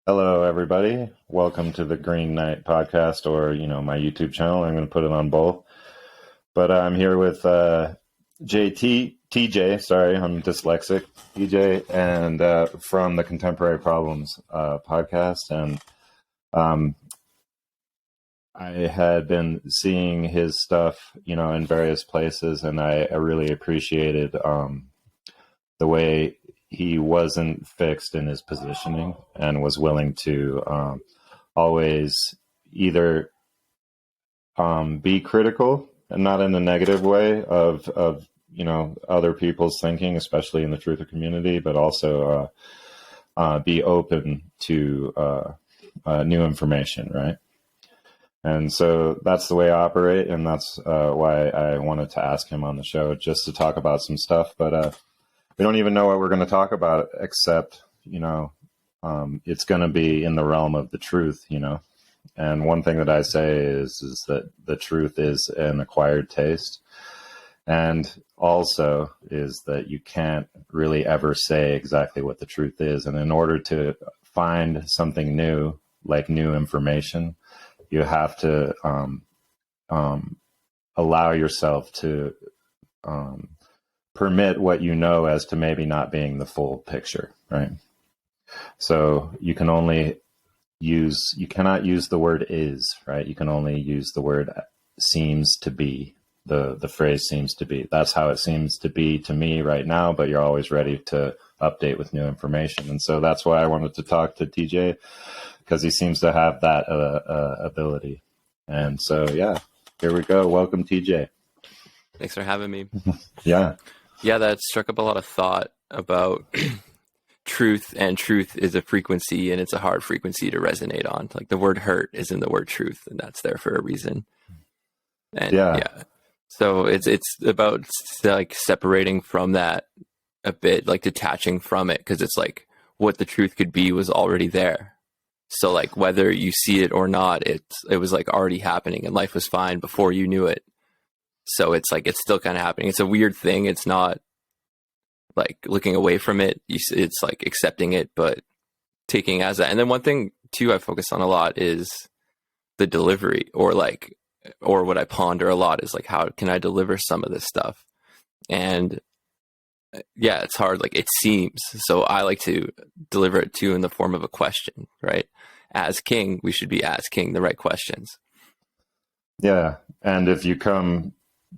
Hello, everybody. Welcome to the Green Knight podcast, or my YouTube channel. I'm going to put it on both. But I'm here with TJ. Sorry, I'm dyslexic. TJ, and from the Contemporary Problems podcast, and I had been seeing his stuff, in various places, and I really appreciated the way he wasn't fixed in his positioning and was willing to always either be critical and not in a negative way of other people's thinking, especially in the truther community, but also be open to new information, right? And so that's the way I operate, and that's why I wanted to ask him on the show, just to talk about some stuff. But we don't even know what we're going to talk about, except, it's going to be in the realm of the truth, And one thing that I say is that the truth is an acquired taste. And also is that you can't really ever say exactly what the truth is. And in order to find something new, like new information, you have to allow yourself to permit what you know as to maybe not being the full picture, right? So you cannot use the word is, right? You can only use the word seems to be, the phrase seems to be. That's how it seems to be to me right now, but you're always ready to update with new information. And so that's why I wanted to talk to TJ, because he seems to have that ability. And so, yeah, here we go. Welcome, TJ. Thanks for having me. Yeah, that struck up a lot of thought about truth, and truth is a frequency, and it's a hard frequency to resonate on. Like the word hurt is in the word truth, and that's there for a reason. And yeah. So it's about like separating from that a bit, like detaching from it, because it's like what the truth could be was already there. So like whether you see it or not, it was like already happening, and life was fine before you knew it. So it's like it's still kind of happening. It's a weird thing. It's not like looking away from it. It's like accepting it, but taking as that. And then one thing too I focus on a lot is the delivery, or what I ponder a lot is like, how can I deliver some of this stuff? And yeah, it's hard. Like it seems. So I like to deliver it too in the form of a question, right? As king, we should be asking the right questions. Yeah. And if you come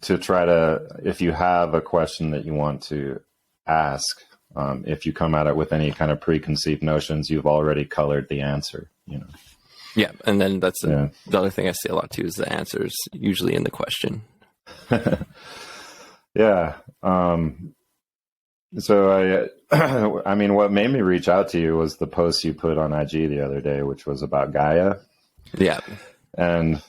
if you have a question that you want to ask, if you come at it with any kind of preconceived notions, you've already colored the answer, Yeah. And then that's the other thing I say a lot too, is the answer's usually in the question. Yeah. So I mean, what made me reach out to you was the post you put on IG the other day, which was about Gaia. Yeah. And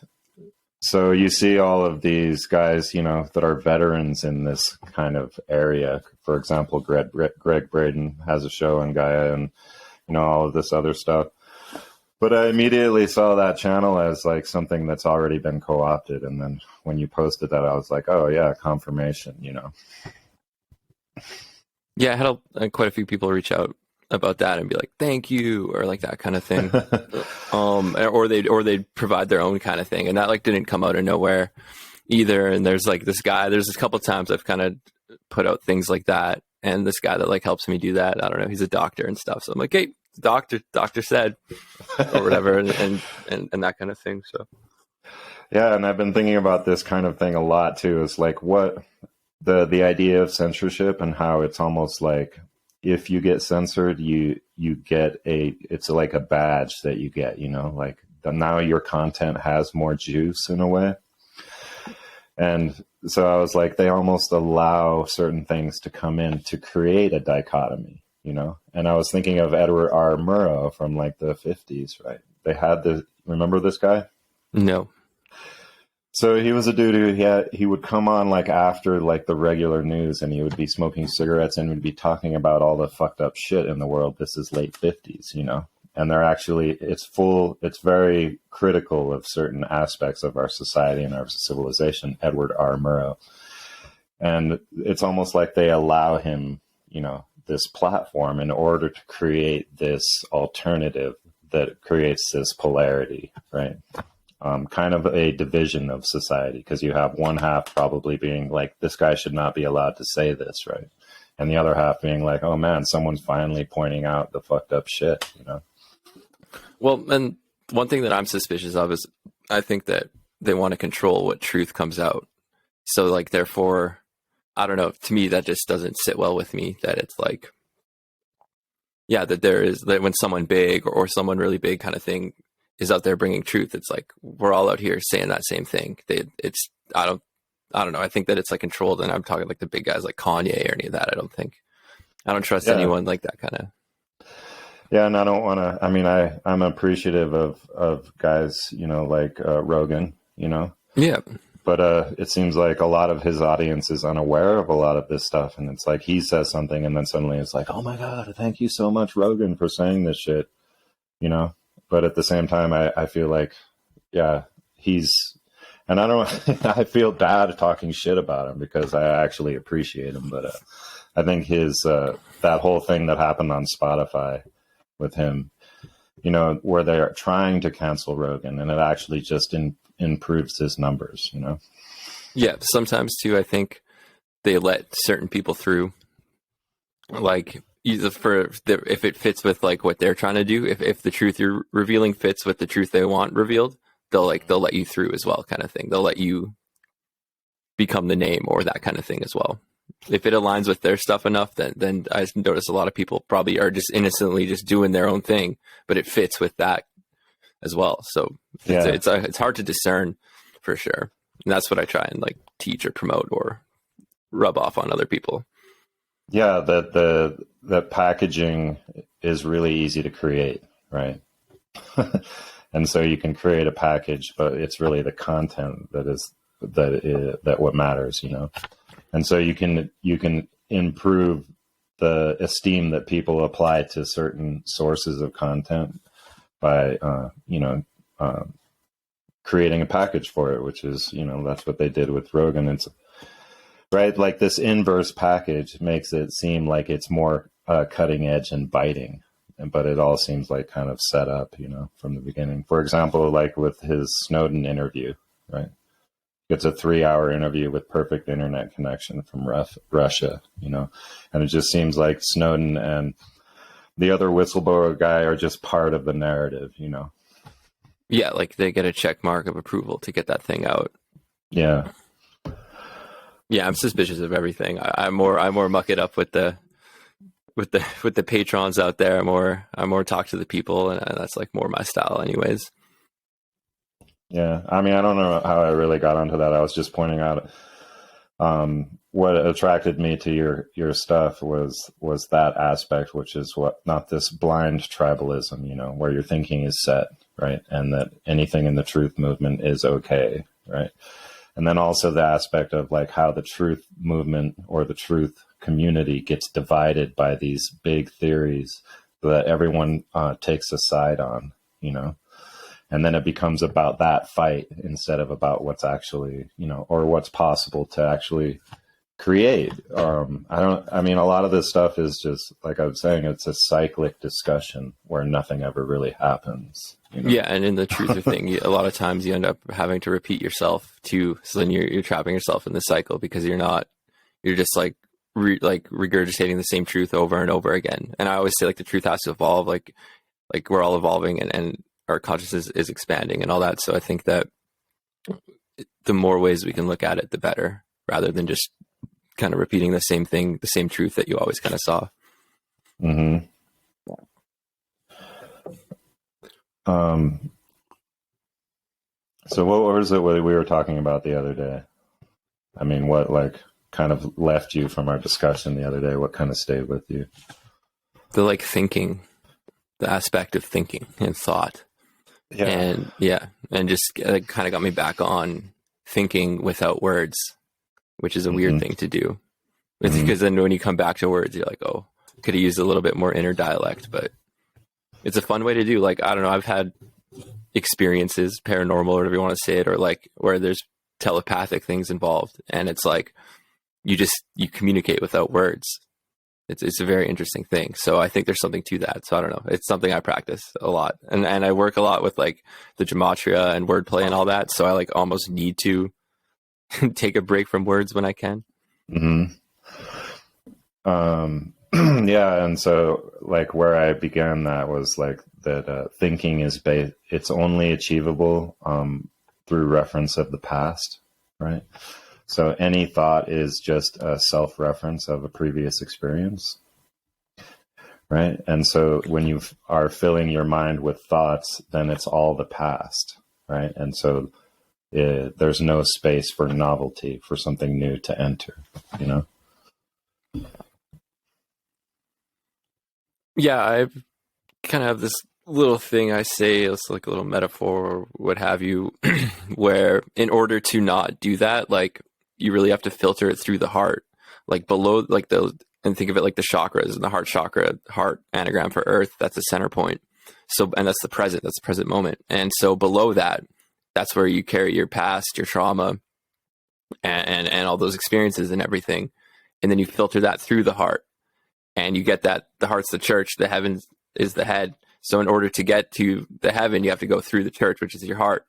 so you see all of these guys, that are veterans in this kind of area. For example, Greg Braden has a show on Gaia, and, all of this other stuff. But I immediately saw that channel as like something that's already been co-opted. And then when you posted that, I was like, oh yeah, confirmation, Yeah, I had quite a few people reach out about that and be like, thank you, or like that kind of thing. Or they'd provide their own kind of thing. And that like didn't come out of nowhere either. And there's like this guy, there's a couple of times I've kind of put out things like that. And this guy that like helps me do that, I don't know, he's a doctor and stuff. So I'm like, hey, doctor said, or whatever, and that kind of thing. So yeah, and I've been thinking about this kind of thing a lot too. Is like what the idea of censorship, and how it's almost like if you get censored, you get it's like a badge that you get, like now your content has more juice in a way. And so I was like, they almost allow certain things to come in to create a dichotomy, And I was thinking of Edward R. Murrow from like the 50s, right? They had remember this guy? No. So he was a dude who he would come on like after like the regular news, and he would be smoking cigarettes and would be talking about all the fucked up shit in the world. This is late 50s, and they're actually, it's very critical of certain aspects of our society and our civilization, Edward R. Murrow. And it's almost like they allow him, this platform in order to create this alternative that creates this polarity, right? Kind of a division of society, because you have one half probably being like, this guy should not be allowed to say this, right? And the other half being like, oh man, someone's finally pointing out the fucked up shit, you know? Well, and one thing that I'm suspicious of is I think that they want to control what truth comes out. So like, therefore, I don't know, to me, that just doesn't sit well with me, that it's like, yeah, that there is, that when someone big or someone really big kind of thing is out there bringing truth, it's like, we're all out here saying that same thing. I don't know. I think that it's like controlled, and I'm talking like the big guys like Kanye or any of that. I don't trust anyone like that kind of. Yeah. And I don't want to, I mean, I'm appreciative of guys, you know, like Rogan, you know? Yeah. But it seems like a lot of his audience is unaware of a lot of this stuff. And it's like he says something and then suddenly it's like, oh my God, thank you so much, Rogan, for saying this shit, you know? But at the same time, I feel like, yeah, and I don't, I feel bad talking shit about him because I actually appreciate him. But I think that whole thing that happened on Spotify with him, you know, where they are trying to cancel Rogan and it actually just improves his numbers, you know? Yeah. Sometimes too, I think they let certain people through, like, either if it fits with like what they're trying to do, if the truth you're revealing fits with the truth they want revealed, they'll let you through as well, kind of thing. They'll let you become the name or that kind of thing as well. If it aligns with their stuff enough, then I notice a lot of people probably are just innocently just doing their own thing, but it fits with that as well. So yeah, it's hard to discern for sure. And that's what I try and like teach or promote or rub off on other people. Yeah, the packaging is really easy to create, right? And so you can create a package, but it's really the content that what matters, you know. And so you can improve the esteem that people apply to certain sources of content by creating a package for it, which is, you know, that's what they did with Rogan. It's right, like this inverse package makes it seem like it's more cutting edge and biting, but it all seems like kind of set up, you know, from the beginning. For example, like with his Snowden interview, right? It's a 3-hour interview with perfect internet connection from Russia, you know, and it just seems like Snowden and the other whistleblower guy are just part of the narrative, you know? Yeah. Like they get a check mark of approval to get that thing out. Yeah. Yeah. I'm suspicious of everything. I more muck it up with the patrons out there. I more talk to the people, and that's like more my style anyways. Yeah, I mean, I don't know how I really got onto that. I was just pointing out what attracted me to your stuff was that aspect, which is not this blind tribalism, you know, where your thinking is set, right, and that anything in the truth movement is okay, right, and then also the aspect of like how the truth movement or the truth community gets divided by these big theories that everyone takes a side on, you know. And then it becomes about that fight instead of about what's actually, you know, or what's possible to actually create. I mean, a lot of this stuff is just, like I was saying, it's a cyclic discussion where nothing ever really happens. You know? Yeah. And in the truther thing, a lot of times you end up having to repeat yourself too. So then you're trapping yourself in the cycle because you're just like regurgitating the same truth over and over again. And I always say like the truth has to evolve, like we're all evolving and our consciousness is expanding and all that. So I think that the more ways we can look at it, the better, rather than just kind of repeating the same thing, the same truth that you always kind of saw. Mm-hmm. So what was it we were talking about the other day? I mean, what like kind of left you from our discussion the other day? What kind of stayed with you? The like thinking, the aspect of thinking and thought. Yeah. And just kind of got me back on thinking without words, which is a weird thing to do. Because then when you come back to words, you're like, oh, could have used a little bit more inner dialect, but it's a fun way to do. Like, I don't know, I've had experiences, paranormal or whatever you want to say it, or like where there's telepathic things involved. And it's like, you communicate without words. It's a very interesting thing. So I think there's something to that. So I don't know. It's something I practice a lot, and I work a lot with like the gematria and wordplay and all that. So I like almost need to take a break from words when I can. Mm-hmm. Yeah, and so like where I began that was like that thinking is it's only achievable through reference of the past, right? So any thought is just a self-reference of a previous experience, right? And so when you are filling your mind with thoughts, then it's all the past, right? And so there's no space for novelty, for something new to enter, you know? Yeah, I kind of have this little thing I say, it's like a little metaphor or what have you, where in order to not do that, like you really have to filter it through the heart, like below, like and think of it like the chakras and the heart chakra, heart anagram for earth, that's the center point. So, and that's the present moment. And so below that, that's where you carry your past, your trauma, and all those experiences and everything. And then you filter that through the heart. And you get that the heart's the church, the heaven is the head. So in order to get to the heaven, you have to go through the church, which is your heart.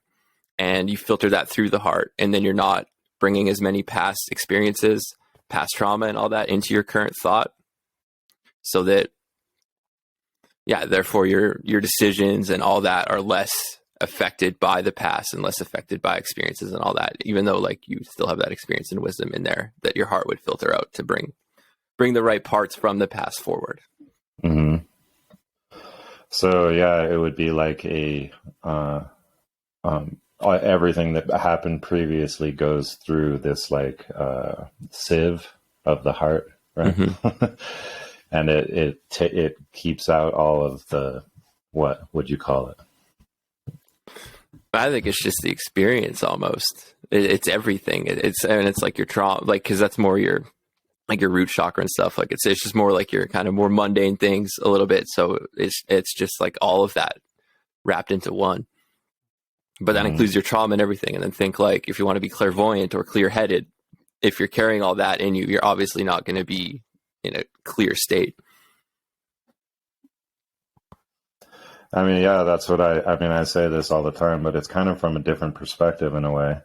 And you filter that through the heart. And then you're not bringing as many past experiences, past trauma and all that into your current thought. So that, yeah, therefore your decisions and all that are less affected by the past and less affected by experiences and all that, even though like you still have that experience and wisdom in there that your heart would filter out to bring the right parts from the past forward. Mm-hmm. So yeah, it would be like everything that happened previously goes through this like sieve of the heart, right? Mm-hmm. And it keeps out all of the, what would you call it? I think it's just the experience almost. It's everything. It's like your trauma, like, cause that's more your root chakra and stuff. Like it's just more like your kind of more mundane things a little bit. So it's just like all of that wrapped into one, but that includes your trauma and everything. And then think like, if you want to be clairvoyant or clear headed, if you're carrying all that in you, you're obviously not going to be in a clear state. I mean, yeah, that's what I mean, I say this all the time, but it's kind of from a different perspective in a way.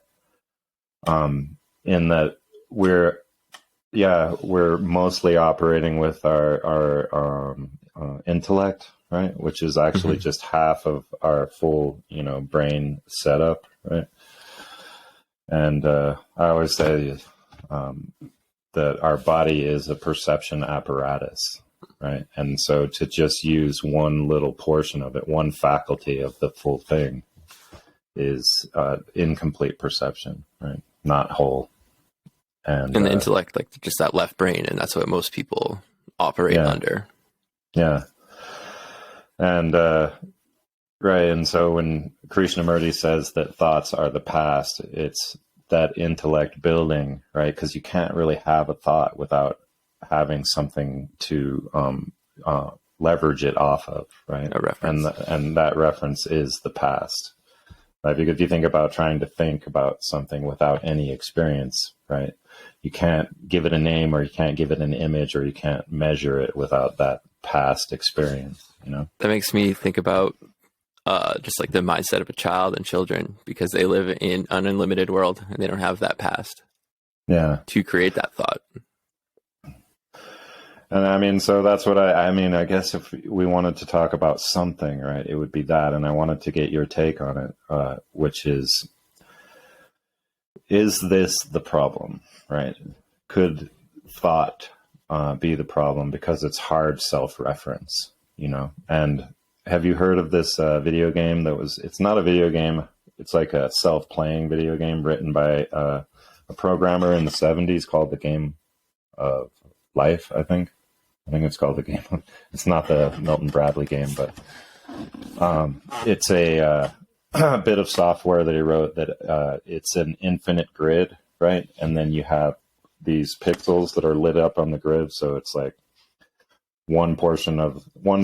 In that we're mostly operating with our intellect, right? Which is actually just half of our full, brain setup, right? And I always say that our body is a perception apparatus, right? And so to just use one little portion of it, one faculty of the full thing, is incomplete perception, right? Not whole. And the intellect, like just that left brain, and that's what most people operate under. Yeah. And right. And so when Krishnamurti says that thoughts are the past, it's that intellect building, right? Because you can't really have a thought without having something to leverage it off of, right? A reference. And that reference is the past. Right? Because if you think about trying to think about something without any experience, right? You can't give it a name, or you can't give it an image, or you can't measure it without that past experience, That makes me think about just like the mindset of a child and children, because they live in an unlimited world and they don't have that past. Yeah. To create that thought. And I mean, so that's what I guess if we wanted to talk about something, right, it would be that. And I wanted to get your take on it, which is this the problem, right? Could thought be the problem because it's hard self-reference, And have you heard of this video game it's not a video game. It's like a self-playing video game written by a programmer in the 70s called The Game of Life, I think it's called The Game. It's not the Milton Bradley game, but it's a bit of software that he wrote that it's an infinite grid, right? And then you have these pixels that are lit up on the grid. So it's like one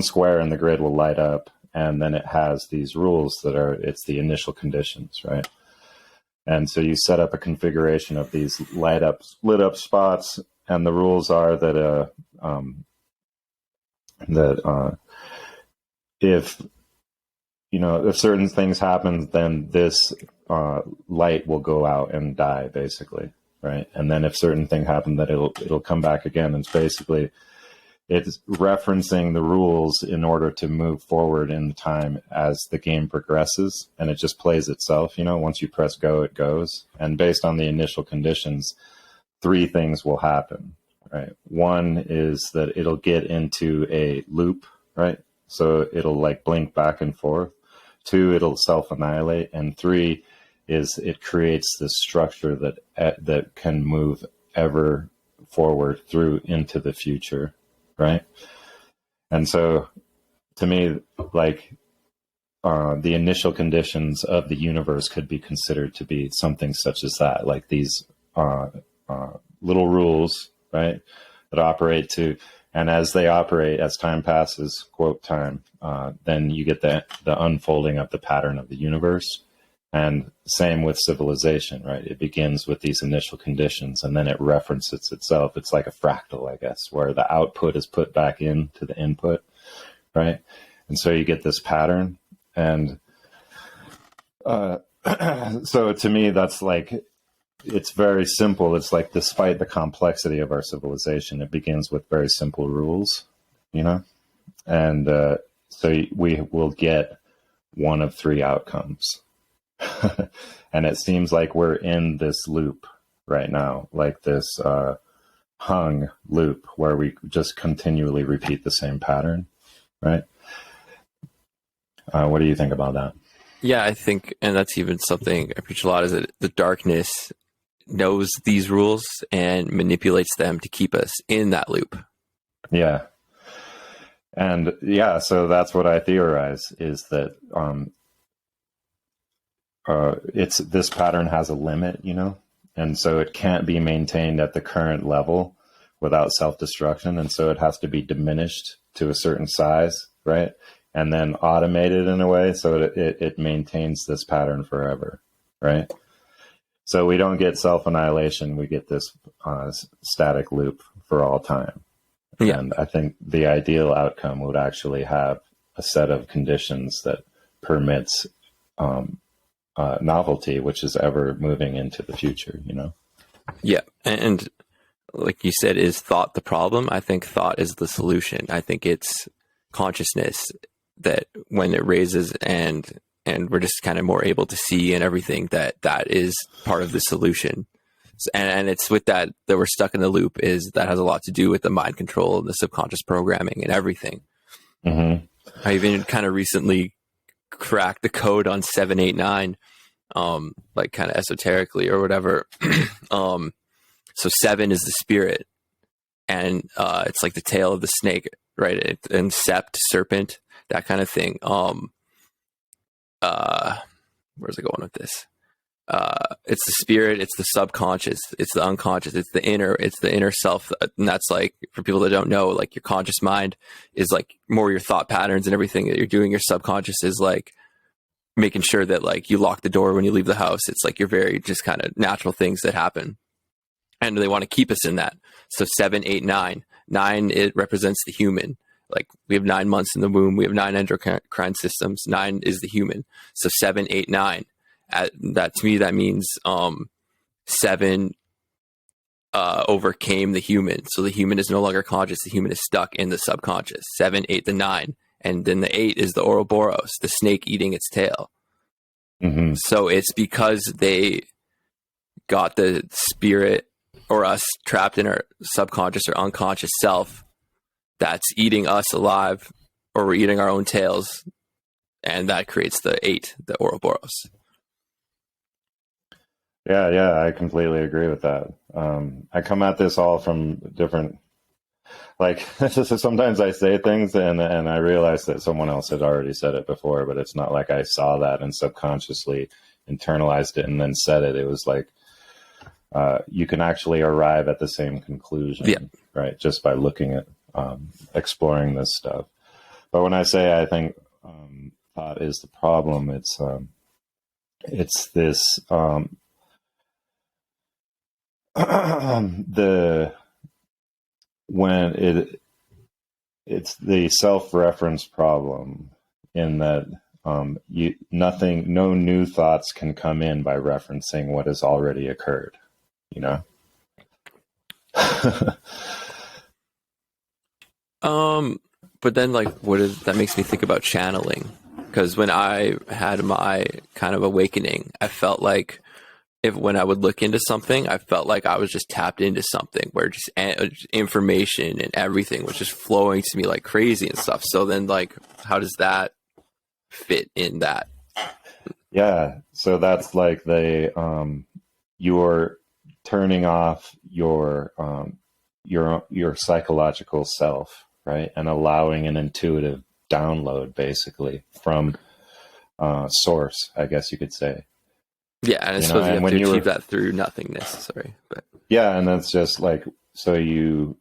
square in the grid will light up, and then it has these rules it's the initial conditions, right? And so you set up a configuration of these lit up spots, and the rules are that that if if certain things happen, then this light will go out and die, basically, right? And then if certain thing happen, that it'll come back again. And it's referencing the rules in order to move forward in time as the game progresses, and it just plays itself. Once you press go, it goes. And based on the initial conditions, three things will happen, right? One is that it'll get into a loop, right? So it'll like blink back and forth. Two, it'll self-annihilate. And three is it creates this structure that can move ever forward through into the future, right? And so to me, like the initial conditions of the universe could be considered to be something such as that, like these little rules, right, that operate to, and as they operate, as time passes, quote time, then you get the unfolding of the pattern of the universe. And same with civilization, right? It begins with these initial conditions, and then it references itself. It's like a fractal, I guess, where the output is put back into the input, right? And so you get this pattern. And so to me, that's like, it's very simple. It's like, despite the complexity of our civilization, it begins with very simple rules, and so we will get one of three outcomes. And it seems like we're in this loop right now, like this hung loop where we just continually repeat the same pattern, right? What do you think about that? Yeah, I think, and that's even something I preach a lot, is that the darkness knows these rules and manipulates them to keep us in that loop. Yeah. And yeah, so that's what I theorize, is that it's, this pattern has a limit, and so it can't be maintained at the current level without self-destruction. And so it has to be diminished to a certain size, right? And then automated in a way so it maintains this pattern forever, right? So we don't get self-annihilation, we get this static loop for all time. Yeah. And I think the ideal outcome would actually have a set of conditions that permits novelty, which is ever moving into the future, Yeah. And like you said, is thought the problem? I think thought is the solution. I think it's consciousness that when it raises and we're just kind of more able to see and everything, that is part of the solution. And it's with that we're stuck in the loop, is that has a lot to do with the mind control and the subconscious programming and everything. Mm-hmm. I even kind of recently cracked the code on 789, like kind of esoterically or whatever. So 7 is the spirit, and it's like the tail of the snake, right? And sept, serpent, that kind of thing. Where's it going with this? It's the spirit, it's the subconscious, it's the unconscious, it's the inner self. And that's like, for people that don't know, like your conscious mind is like more your thought patterns and everything that you're doing. Your subconscious is like making sure that like you lock the door when you leave the house. It's like your very just kind of natural things that happen. And they want to keep us in that. So 7, 8, 9. 9, it represents the human. Like we have 9 months in the womb. We have 9 endocrine systems. 9 is the human. So 7, 8, 9. That to me, that means 7 overcame the human. So the human is no longer conscious. The human is stuck in the subconscious. 7, 8, the 9. And then the 8 is the Ouroboros, the snake eating its tail. Mm-hmm. So it's because they got the spirit or us trapped in our subconscious or unconscious self that's eating us alive, or we're eating our own tails. And that creates the 8, the Ouroboros. Yeah, I completely agree with that. I come at this all from different, like, sometimes I say things and I realize that someone else had already said it before, but it's not like I saw that and subconsciously internalized it and then said it. It was like, you can actually arrive at the same conclusion, yeah, right? Just by looking at, exploring this stuff. But when I say I think thought is the problem, it's this when it's the self-reference problem in that no new thoughts can come in by referencing what has already occurred, you know? But then like, that makes me think about channeling. Because when I had my kind of awakening, I felt like when I would look into something, I felt like I was just tapped into something where just information and everything was just flowing to me like crazy and stuff. So then like, how does that fit in that? Yeah. So that's like you're turning off your psychological self, right? And allowing an intuitive download basically from source, I guess you could say. Yeah, and I suppose you have to achieve that through nothingness. Sorry, but yeah, and that's just like, so you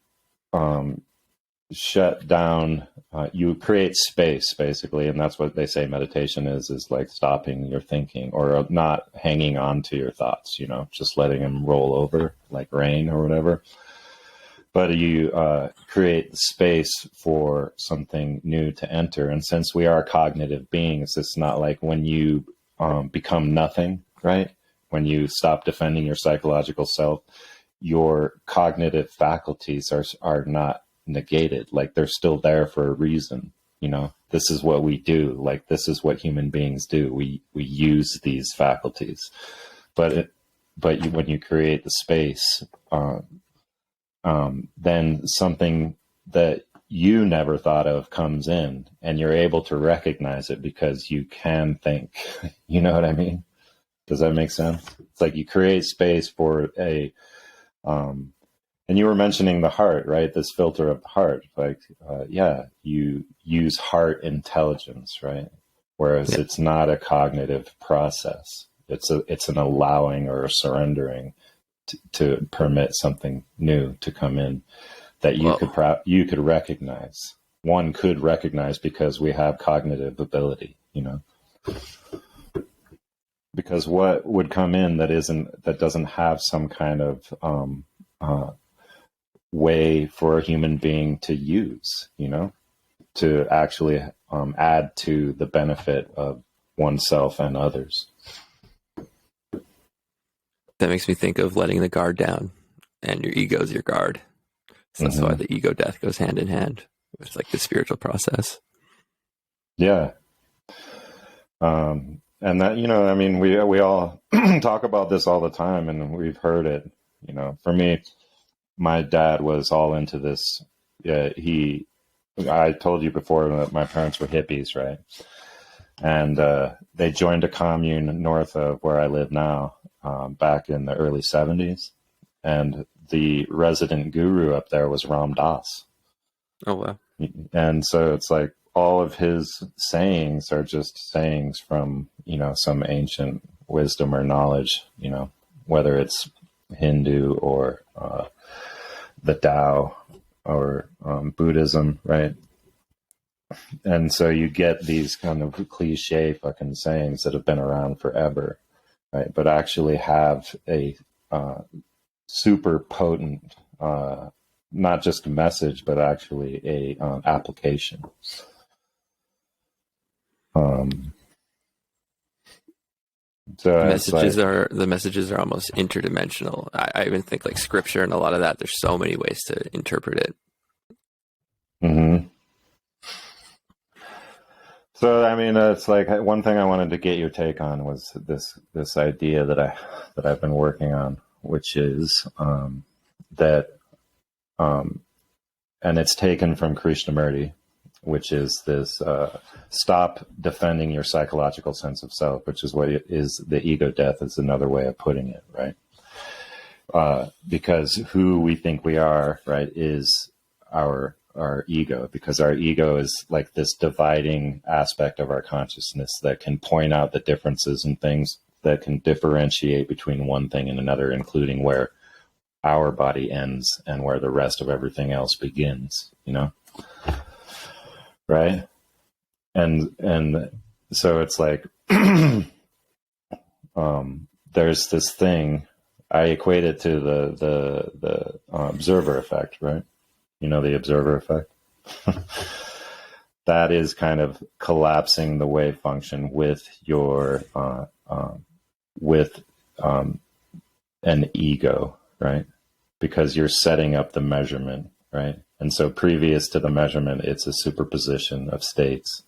shut down, you create space basically, and that's what they say meditation is like stopping your thinking or not hanging on to your thoughts, you know, just letting them roll over like rain or whatever. But you create space for something new to enter. And since we are cognitive beings, it's not like when you become nothing, right? When you stop defending your psychological self, your cognitive faculties are not negated. Like they're still there for a reason. You know, this is what we do. Like this is what human beings do. We use these faculties. But when you create the space, then something that you never thought of comes in, and you're able to recognize it because you can think. You know what I mean? Does that make sense? It's like you create space for and you were mentioning the heart, right? This filter of the heart, like, yeah, you use heart intelligence, right? Whereas it's not a cognitive process. It's an allowing or a surrendering to permit something new to come in that you could recognize. One could recognize because we have cognitive ability, you know. Because what would come in that doesn't have some kind of way for a human being to use, you know, to actually add to the benefit of oneself and others. That makes me think of letting the guard down, and your ego is your guard. So that's why the ego death goes hand in hand with like the spiritual process. Yeah. And that, you know, I mean, we all talk about this all the time, and we've heard it. You know, for me, my dad was all into this. I told you before that my parents were hippies, right? And they joined a commune north of where I live now, back in the early 70s. And the resident guru up there was Ram Dass. Oh, wow. And so it's like all of his sayings are just sayings from, you know, some ancient wisdom or knowledge, you know, whether it's Hindu or the Tao or Buddhism, right? And so you get these kind of cliche fucking sayings that have been around forever, right? But actually have a super potent, not just a message, but actually a application. So the messages are almost interdimensional. I even think like scripture and a lot of that. There's so many ways to interpret it. Mm-hmm. So I mean, it's like one thing I wanted to get your take on was this idea that I've been working on, which is that, and it's taken from Krishnamurti, which is this stop defending your psychological sense of self, which is what it is. The ego death is another way of putting it, right? Because who we think we are, right, is our ego, because our ego is like this dividing aspect of our consciousness that can point out the differences in things, that can differentiate between one thing and another, including where our body ends and where the rest of everything else begins, you know? Right? And so it's like, there's this thing, I equate it to the observer effect, right? You know, the observer effect? that is kind of collapsing the wave function with your with an ego, right? Because you're setting up the measurement, right? And so previous to the measurement, it's a superposition of states.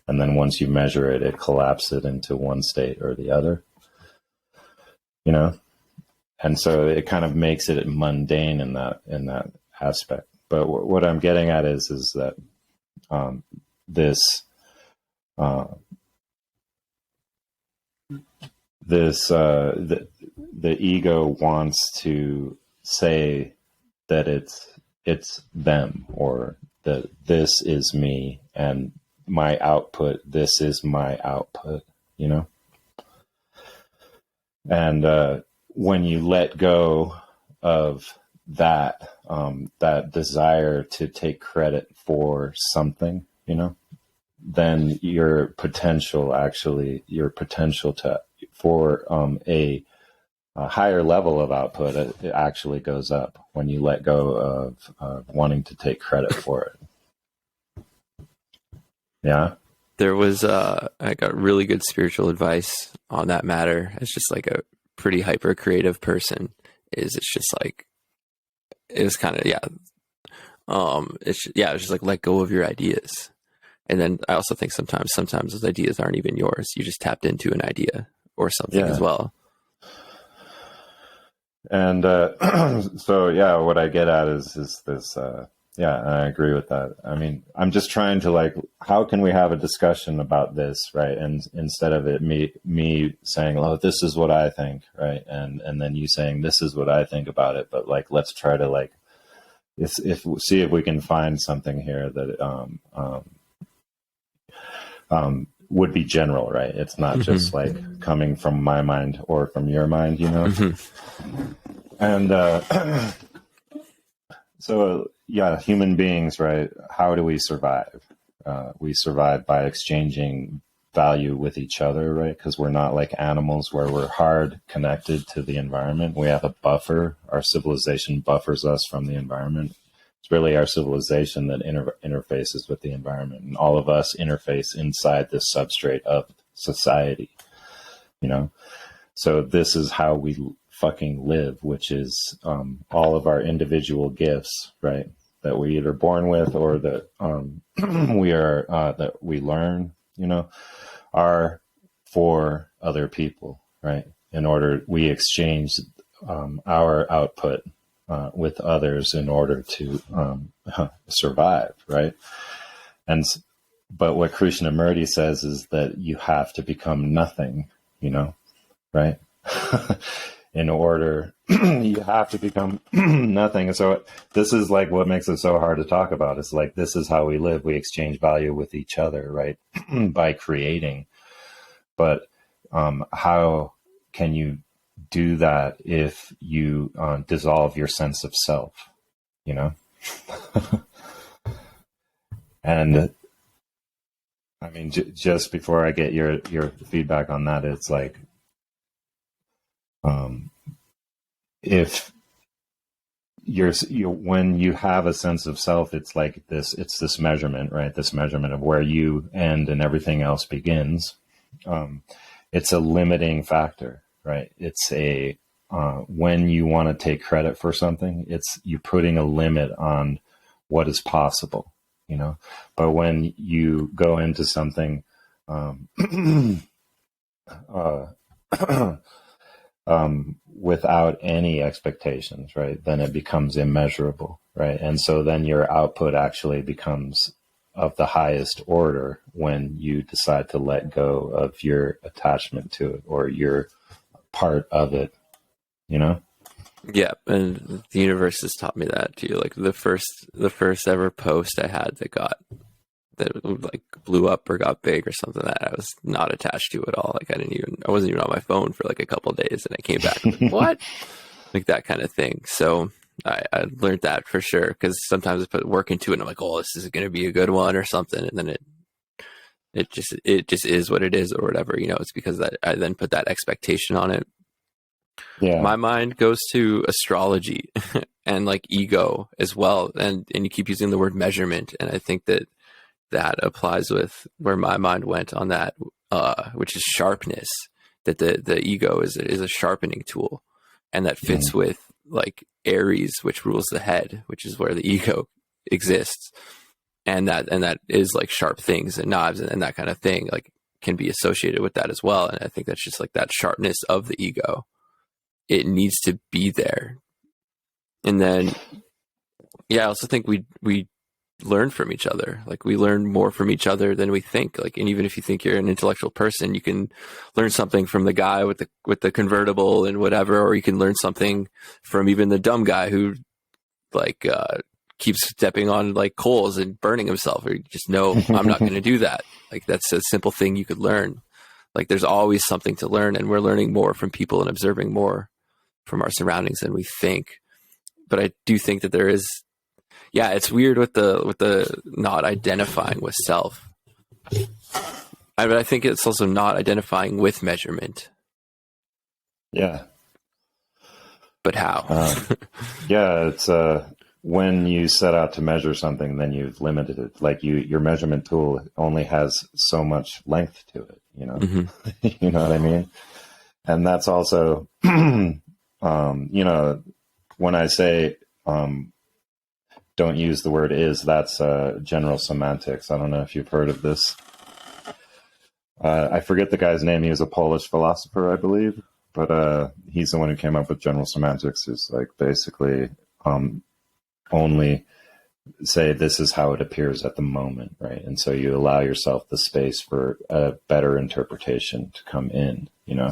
And then once you measure it, it collapses it into one state or the other, you know? And so it kind of makes it mundane in that aspect. But what I'm getting at is that this the ego wants to say that it's them, or that this is me and my output, this is my output, you know? And when you let go of that, that desire to take credit for something, you know, then your potential for a higher level of output, it actually goes up when you let go of wanting to take credit for it. Yeah. There was I got really good spiritual advice on that matter. It's just like a pretty hyper creative person. It's just like, it was kind of, it's just like, let go of your ideas. And then I also think sometimes those ideas aren't even yours. You just tapped into an idea or something as well. And so, yeah, what I get at is this, I agree with that. I mean, I'm just trying to, like, how can we have a discussion about this, right? And instead of it, me saying, oh, this is what I think, right? And then you saying, this is what I think about it. But, like, let's try to, like, see if we can find something here that would be general, right? It's not just like coming from my mind or from your mind, you know? And so, yeah, human beings, right? How do we survive? We survive by exchanging value with each other, right? Because we're not like animals where we're hard connected to the environment. We have a buffer. Our civilization buffers us from the environment. It's really our civilization that interfaces with the environment, and all of us interface inside this substrate of society, you know? So this is how we fucking live, which is all of our individual gifts, right? That we either born with or that that we learn, you know, are for other people, right? In order, we exchange our output with others in order to survive, right? But what Krishnamurti says is that you have to become nothing, you know, right? In order, you have to become nothing. So this is like what makes it so hard to talk about. It's like, this is how we live. We exchange value with each other, right? By creating. But how can you do that if you dissolve your sense of self, you know? And I mean, just before I get your feedback on that, it's like, if when you have a sense of self, it's like this, it's this measurement, right? This measurement of where you end and everything else begins. It's a limiting factor, right? It's when you want to take credit for something, it's you putting a limit on what is possible, you know? But when you go into something, without any expectations, right, then it becomes immeasurable, right? And so then your output actually becomes of the highest order when you decide to let go of your attachment to it or your part of it, you know? Yeah, and the universe has taught me that too. Like the first ever post I had that like blew up or got big or something that I was not attached to at all. Like I wasn't even on my phone for like a couple of days, and I came back like, what? Like that kind of thing. So I learned that for sure, because sometimes I put work into it and I'm like, oh, this is going to be a good one or something, and then it just is what it is or whatever, you know. It's because I then put that expectation on it, Yeah. My mind goes to astrology and like ego as well. And you keep using the word measurement. And I think that that applies with where my mind went on that, which is sharpness, that the ego is a sharpening tool. And that fits with like Aries, which rules the head, which is where the ego exists. And that is like sharp things and knives and that kind of thing, like can be associated with that as well. And I think that's just like that sharpness of the ego. It needs to be there. And then, yeah, I also think we learn from each other. Like we learn more from each other than we think. Like, and even if you think you're an intellectual person, you can learn something from the guy with the convertible and whatever, or you can learn something from even the dumb guy who like keeps stepping on like coals and burning himself, or you just know I'm not going to do that. Like that's a simple thing you could learn. Like there's always something to learn, and we're learning more from people and observing more from our surroundings than we think. But I do think that there is, yeah, it's weird with the not identifying with self. But I think it's also not identifying with measurement. Yeah. But how? Yeah, it's when you set out to measure something, then you've limited it. Like your measurement tool only has so much length to it, you know. You know what I mean? And that's also, you know, when I say don't use the word is, that's general semantics. I don't know if you've heard of this. I forget the guy's name. He was a Polish philosopher, I believe, but he's the one who came up with general semantics. Is like basically only say this is how it appears at the moment, right? And so you allow yourself the space for a better interpretation to come in, you know.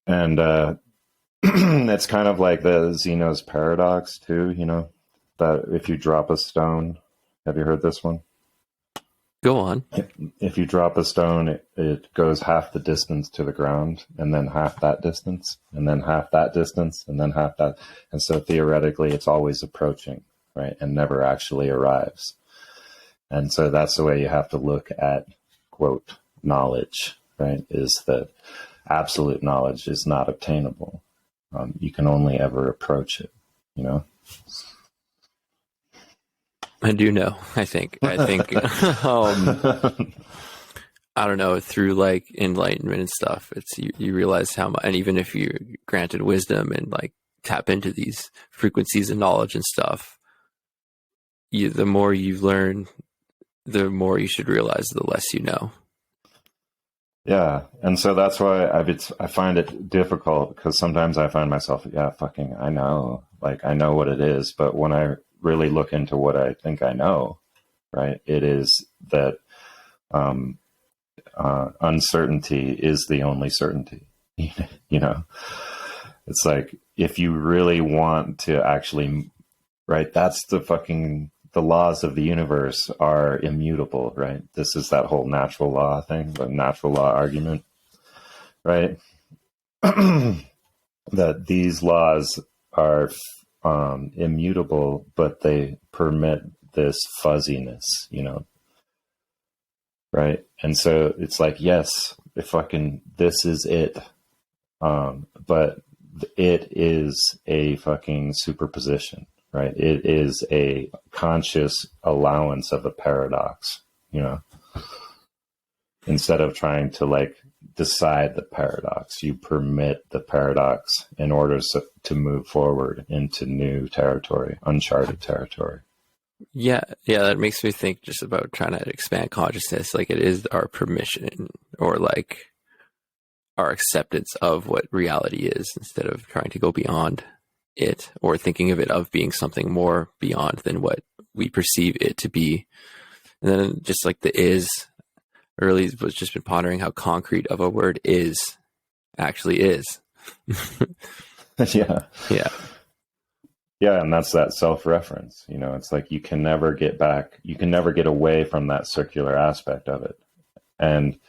And it's kind of like the Zeno's paradox too, you know, that if you drop a stone, have you heard this one? Go on. If you drop a stone, it goes half the distance to the ground, and then half that distance, and then half that distance, and then half that. And so theoretically, it's always approaching, right? And never actually arrives. And so that's the way you have to look at, quote, knowledge, right? Is that absolute knowledge is not obtainable. You can only ever approach it, you know? I do know. I think I don't know, through like enlightenment and stuff, it's you realize how much, and even if you're granted wisdom and like tap into these frequencies and knowledge and stuff, the more you learn, the more you should realize the less you know. Yeah, and so that's why I find it difficult, because sometimes I find myself, yeah, fucking, I know, like I know what it is, but when I really look into what I think I know, right, it is that uncertainty is the only certainty. You know, it's like if you really want to actually, right, that's the laws of the universe are immutable, right? This is that whole natural law thing, the natural law argument, right? That these laws are immutable, but they permit this fuzziness, you know, right? And so it's like, yes, this is it, but it is a fucking superposition. Right. It is a conscious allowance of a paradox, you know, instead of trying to like decide the paradox, you permit the paradox in order to move forward into new territory, uncharted territory. Yeah. That makes me think just about trying to expand consciousness. Like it is our permission, or like our acceptance of what reality is, instead of trying to go beyond it, or thinking of it of being something more beyond than what we perceive it to be. And then just like the is, early was just been pondering how concrete of a word is actually is. Yeah. And that's that self-reference, you know. It's like you can never get away from that circular aspect of it. And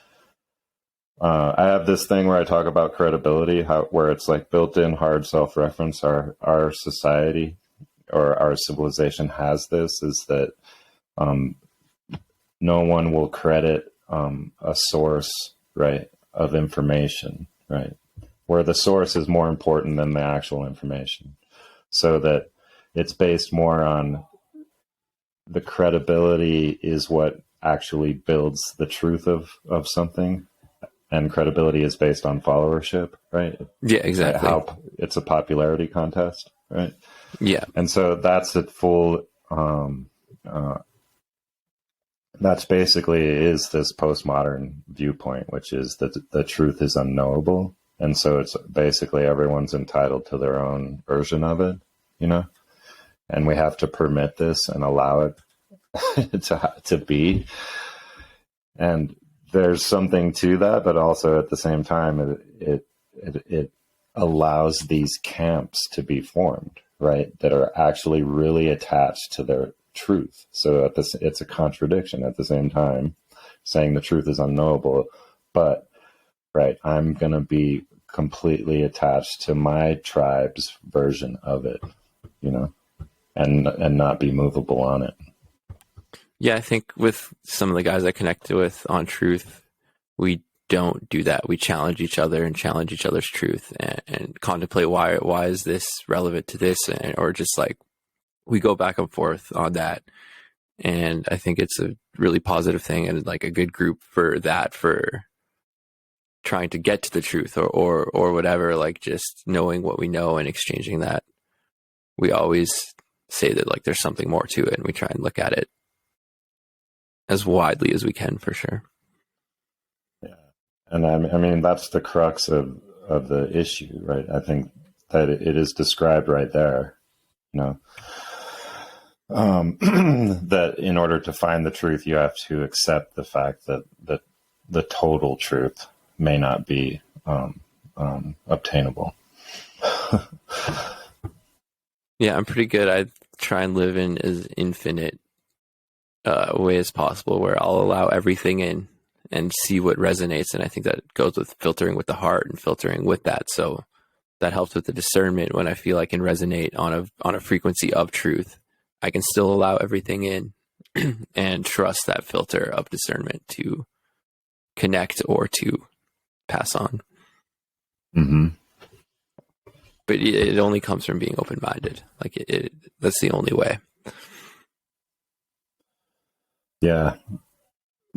I have this thing where I talk about credibility, where it's like built-in hard self-reference. Our society or our civilization has this, is that no one will credit a source, right, of information, right, where the source is more important than the actual information, so that it's based more on the credibility is what actually builds the truth of something, and credibility is based on followership, right? Yeah, exactly. How it's a popularity contest, right? Yeah. And so that's a full that's basically is this postmodern viewpoint, which is that the truth is unknowable. And so it's basically everyone's entitled to their own version of it, you know? And we have to permit this and allow it to be. And there's something to that, but also at the same time, it allows these camps to be formed, right? That are actually really attached to their truth. So it's a contradiction at the same time, saying the truth is unknowable, but right, I'm going to be completely attached to my tribe's version of it, you know, and not be movable on it. Yeah, I think with some of the guys I connected with on truth, we don't do that. We challenge each other and challenge each other's truth and contemplate why is this relevant to this, or just like we go back and forth on that. And I think it's a really positive thing and like a good group for that, for trying to get to the truth or whatever, like just knowing what we know and exchanging that. We always say that like there's something more to it, and we try and look at it as widely as we can, for sure. Yeah. And I mean, that's the crux of the issue, right? I think that it is described right there, you know, that in order to find the truth, you have to accept the fact that the total truth may not be obtainable. Yeah, I'm pretty good. I try and live in as infinite way as possible, where I'll allow everything in and see what resonates. And I think that goes with filtering with the heart and filtering with that. So that helps with the discernment. When I feel I can resonate on a frequency of truth, I can still allow everything in and trust that filter of discernment to connect or to pass on. Mm-hmm. But it only comes from being open-minded. Like that's the only way. Yeah.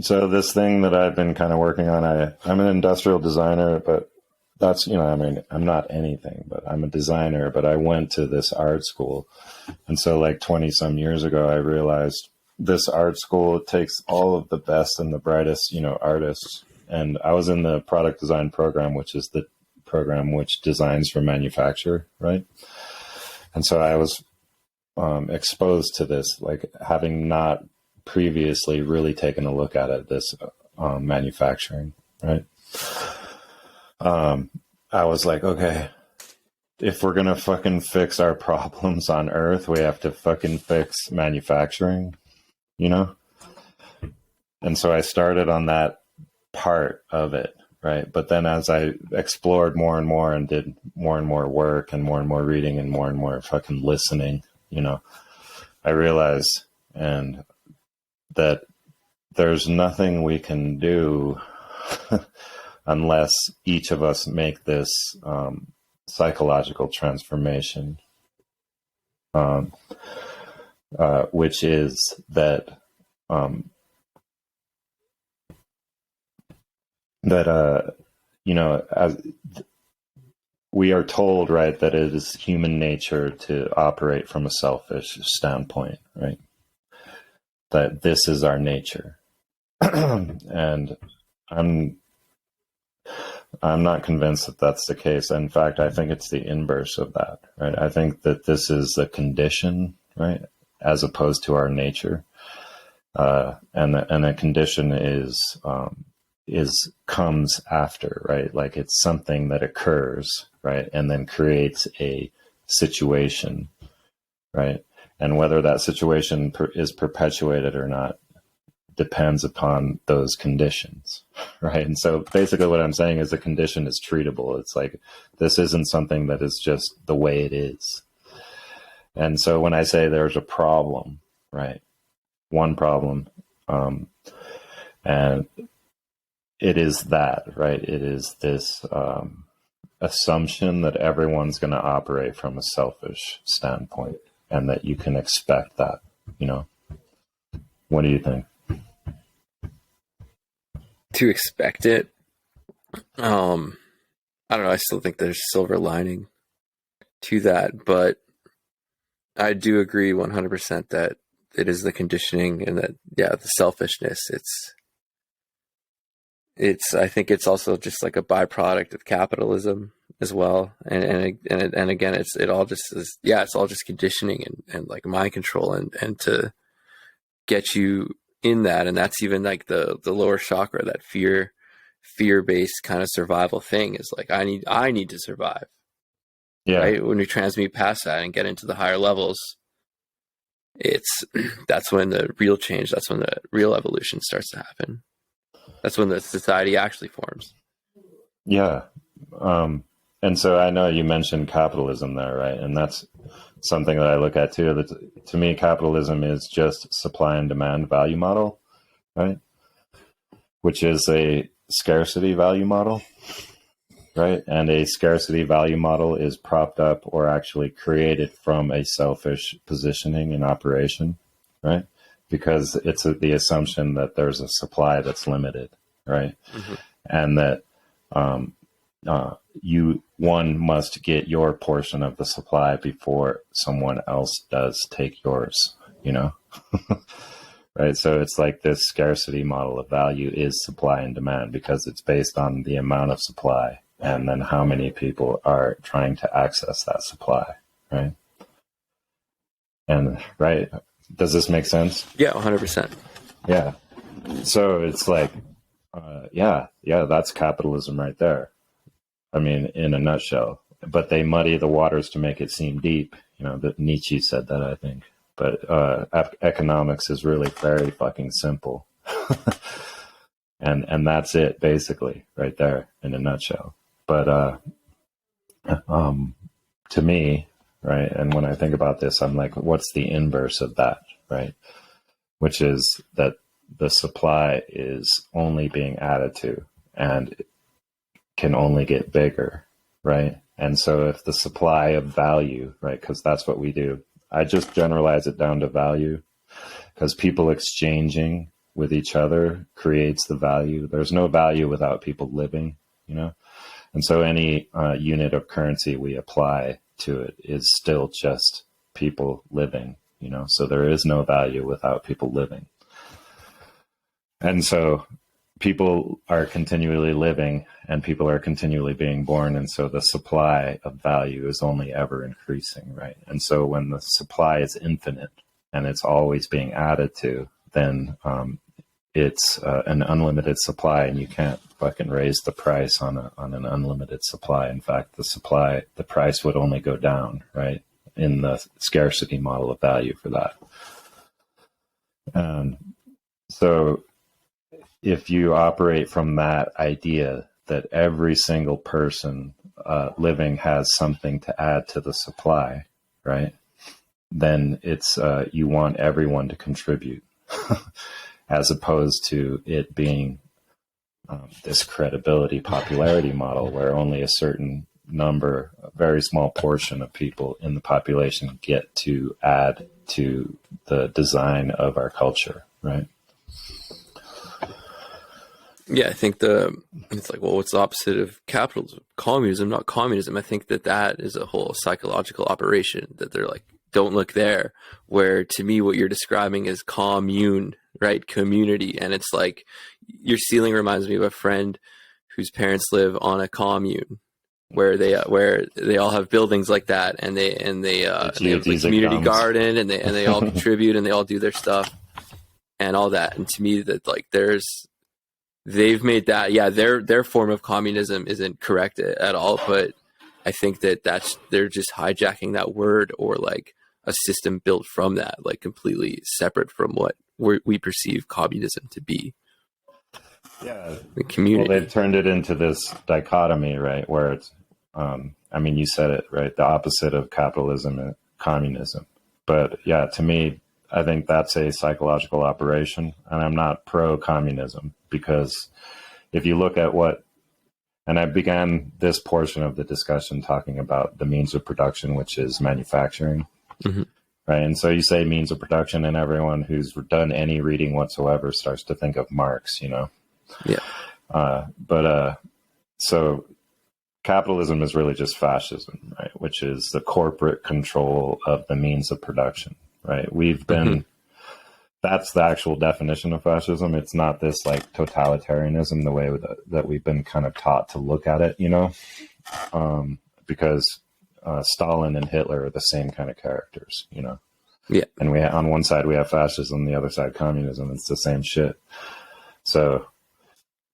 So this thing that I've been kind of working on, I'm an industrial designer, but that's, you know, I mean, I'm not anything, but I'm a designer, but I went to this art school. And so like 20 some years ago, I realized this art school takes all of the best and the brightest, you know, artists. And I was in the product design program, which is the program which designs for manufacture, right? And so I was exposed to this, like having not previously really taken a look at it, this manufacturing, right? I was like, okay, if we're gonna fucking fix our problems on Earth, we have to fucking fix manufacturing, you know? And so I started on that part of it, right? But then as I explored more and did more and more work and more reading and more fucking listening, you know, I realized and that there's nothing we can do unless each of us make this psychological transformation, which is that you know, as we are told, right, that it is human nature to operate from a selfish standpoint, right? That this is our nature. And I'm not convinced that that's the case. In fact, I think it's the inverse of that, right? I think that this is a condition, right, as opposed to our nature. And a condition comes after, right? Like it's something that occurs, right, and then creates a situation, right? And whether that situation is perpetuated or not depends upon those conditions, right? And so basically what I'm saying is the condition is treatable. It's like, this isn't something that is just the way it is. And so when I say there's a problem, right, one problem, and it is that, right, it is this assumption that everyone's going to operate from a selfish standpoint, and that you can expect that, you know. What do you think? To expect it, I don't know. I still think there's silver lining to that, but I do agree 100% that it is the conditioning and that, yeah, the selfishness. I think it's also just like a byproduct of capitalism as well. And again, it all just is, yeah, it's all just conditioning and like mind control and to get you in that. And that's even like the lower chakra, that fear-based kind of survival thing is like, I need to survive. Yeah. Right. When we transmute past that and get into the higher levels, that's when the real change, that's when the real evolution starts to happen. That's when the society actually forms. Yeah. And so I know you mentioned capitalism there, right? And that's something that I look at too. That to me, capitalism is just supply and demand value model, right? Which is a scarcity value model, right? And a scarcity value model is propped up or actually created from a selfish positioning in operation, right? Because it's the assumption that there's a supply that's limited, right? Mm-hmm. And that one must get your portion of the supply before someone else does take yours, you know? Right? So it's like this scarcity model of value is supply and demand because it's based on the amount of supply and then how many people are trying to access that supply, right? And right, does this make sense? Yeah, 100%. Yeah. So it's like, yeah, that's capitalism right there. I mean, in a nutshell. But they muddy the waters to make it seem deep. You know, that Nietzsche said that, I think. But economics is really very fucking simple. and that's it, basically, right there in a nutshell. But to me, right, and when I think about this, I'm like, what's the inverse of that, right? Which is that the supply is only being added to and can only get bigger, right? And so if the supply of value, right, because that's what we do, I just generalize it down to value, because people exchanging with each other creates the value. There's no value without people living, you know? And so any unit of currency we apply to it is still just people living, you know? So there is no value without people living. And so people are continually living and people are continually being born. And so the supply of value is only ever increasing, right? And so when the supply is infinite and it's always being added to, then it's an unlimited supply, and you can't fucking raise the price on an unlimited supply. In fact, the price would only go down, right? In the scarcity model of value for that. And so if you operate from that idea that every single person living has something to add to the supply, right? Then it's you want everyone to contribute, as opposed to it being this credibility popularity model where only a certain number, a very small portion of people in the population get to add to the design of our culture, right? Yeah, I think it's like, well, what's the opposite of capitalism? Communism, not communism. I think that is a whole psychological operation that they're like, don't look there. Where to me, what you're describing is commune, right? Community. And it's like, your ceiling reminds me of a friend whose parents live on a commune where they all have buildings like that, and they have a community garden, and they all contribute and they all do their stuff and all that. And to me, that like they've made that, yeah, their form of communism isn't correct at all, but I think they're just hijacking that word, or like a system built from that, like completely separate from what we perceive communism to be. Yeah, the community. Well, they've turned it into this dichotomy, right? Where it's, I mean, you said it, right? The opposite of capitalism and communism. But yeah, to me, I think that's a psychological operation, and I'm not pro-communism, because if you look at And I began this portion of the discussion talking about the means of production, which is manufacturing. Mm-hmm. Right. And so you say means of production, and everyone who's done any reading whatsoever starts to think of Marx, you know? Yeah. So capitalism is really just fascism, right? Which is the corporate control of the means of production, right? We've been, that's the actual definition of fascism. It's not this like totalitarianism, the way that we've been kind of taught to look at it, you know? Because Stalin and Hitler are the same kind of characters, you know? Yeah. And we, on one side we have fascism, the other side communism. It's the same shit. So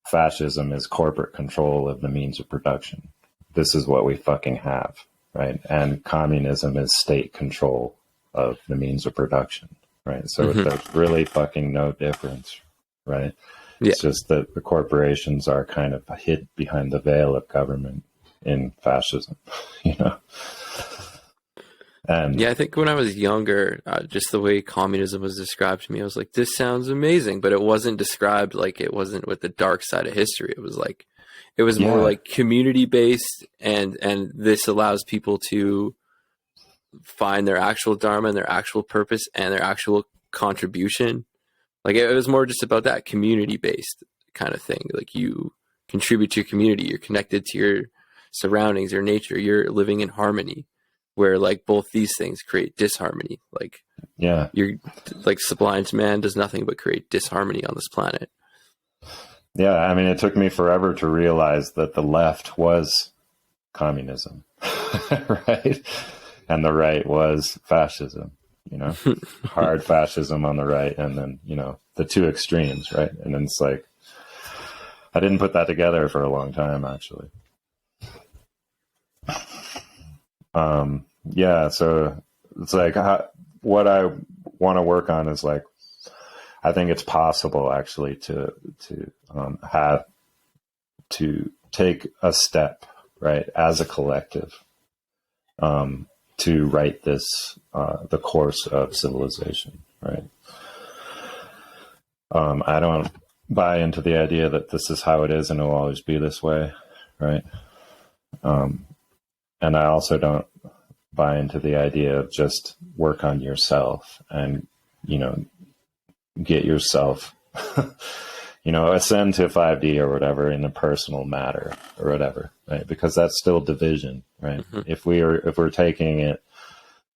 fascism is corporate control of the means of production. This is what we fucking have, right? And communism is state control of the means of production, right? So there's really fucking no difference, right? Yeah. It's just that the corporations are kind of hid behind the veil of government in fascism, you know? And yeah, I think when I was younger, just the way communism was described to me, I was like, this sounds amazing, but it wasn't described like, it wasn't with the dark side of history. It was like, it was more like community based, and this allows people to find their actual dharma and their actual purpose and their actual contribution. Like it was more just about that community based kind of thing. Like you contribute to your community, you're connected to your surroundings, your nature, you're living in harmony, where like both these things create disharmony. Like you're like Sublime's man does nothing but create disharmony on this planet. Yeah, I mean, it took me forever to realize that the left was communism, right? And the right was fascism, you know, hard fascism on the right, and then, you know, the two extremes, right? And then it's like, I didn't put that together for a long time, actually. Yeah, so it's like what I want to work on is like, I think it's possible actually to take a step, right, as a collective, to write this, the course of civilization, right? I don't buy into the idea that this is how it is and it'll always be this way, right? And I also don't buy into the idea of just work on yourself and, you know, get yourself, you know, ascend to 5D or whatever in a personal matter or whatever, right? Because that's still division, right? If we're taking it,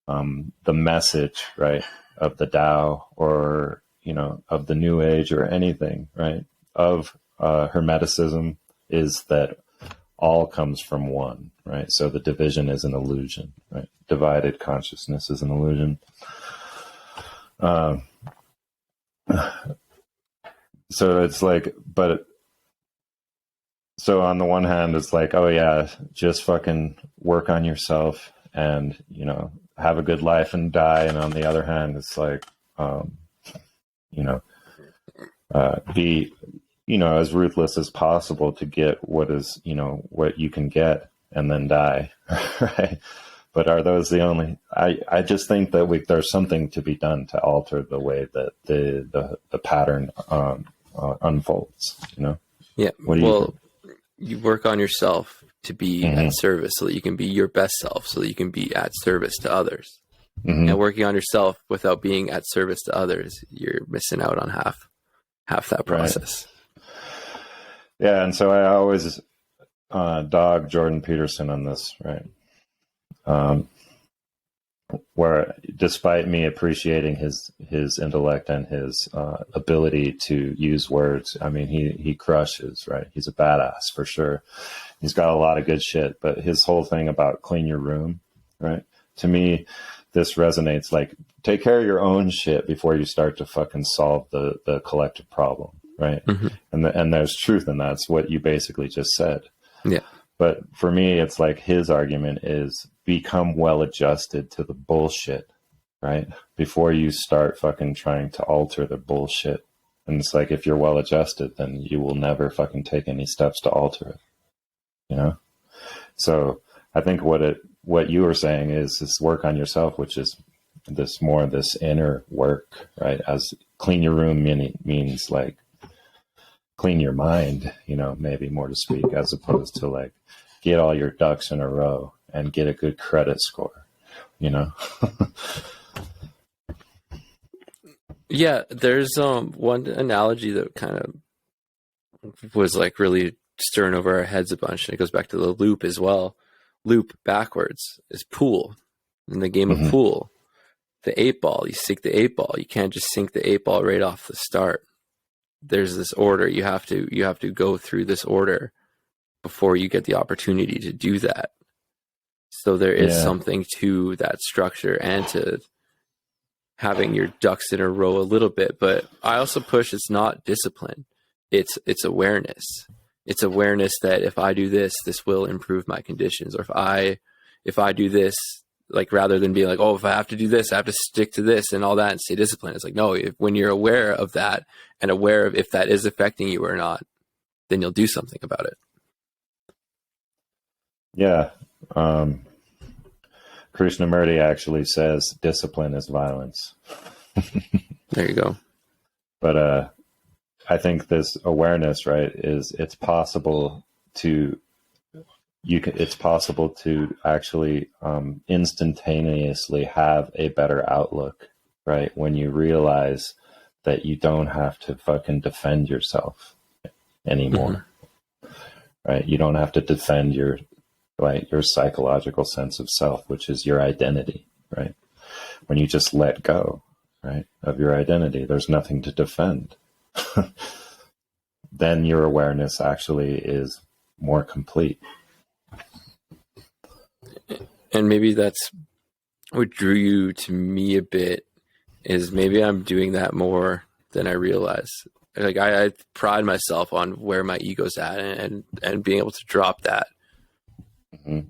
the message, right, of the Tao or, you know, of the New Age or anything, right, of Hermeticism is that all comes from one, right? So the division is an illusion, right? Divided consciousness is an illusion. So it's like, so on the one hand, it's like, oh yeah, just fucking work on yourself and, you know, have a good life and die. And on the other hand, it's like, you know, be, you know, as ruthless as possible to get what is, you know, what you can get and then die, right? But are those the only? I just think that there's something to be done to alter the way that the pattern unfolds. You know? Yeah. Well, you work on yourself to be at service, so that you can be your best self, so that you can be at service to others. And working on yourself without being at service to others, you're missing out on half that process. Right. Yeah, and so I always dog Jordan Peterson on this, right? Where despite me appreciating his intellect and his ability to use words, I mean, he crushes, right? He's a badass for sure. He's got a lot of good shit, but his whole thing about clean your room, right? To me, this resonates like, take care of your own shit before you start to fucking solve the collective problem, right? And there's truth in that. It's what you basically just said. Yeah. But for me, it's like his argument is become well adjusted to the bullshit, right? Before you start fucking trying to alter the bullshit. And it's like, if you're well adjusted, then you will never fucking take any steps to alter it, you know? So I think what you were saying is work on yourself, which is this inner work, right? As clean your room means like clean your mind, you know, maybe more to speak, as opposed to like get all your ducks in a row and get a good credit score, you know? Yeah, there's one analogy that kind of was like really stirring over our heads a bunch, and it goes back to the loop as well. Loop backwards is pool. In the game of pool, the 8-ball, you sink the 8-ball. You can't just sink the 8-ball right off the start. There's this order. You have to go through this order before you get the opportunity to do that. So there is something to that structure and to having your ducks in a row a little bit. But I also push it's not discipline. It's awareness. It's awareness that if I do this, this will improve my conditions. Or if I do this, like rather than being like, oh, if I have to do this, I have to stick to this and all that and stay disciplined. It's like, no, when you're aware of that and aware of if that is affecting you or not, then you'll do something about it. Yeah. Krishnamurti actually says discipline is violence. There you go. But I think this awareness, right, is it's possible to actually instantaneously have a better outlook, right? When you realize that you don't have to fucking defend yourself anymore, right? You don't have to defend your psychological sense of self, which is your identity, right? When you just let go, right, of your identity, there's nothing to defend. Then your awareness actually is more complete. And maybe that's what drew you to me a bit, is maybe I'm doing that more than I realize. Like I pride myself on where my ego's at and being able to drop that.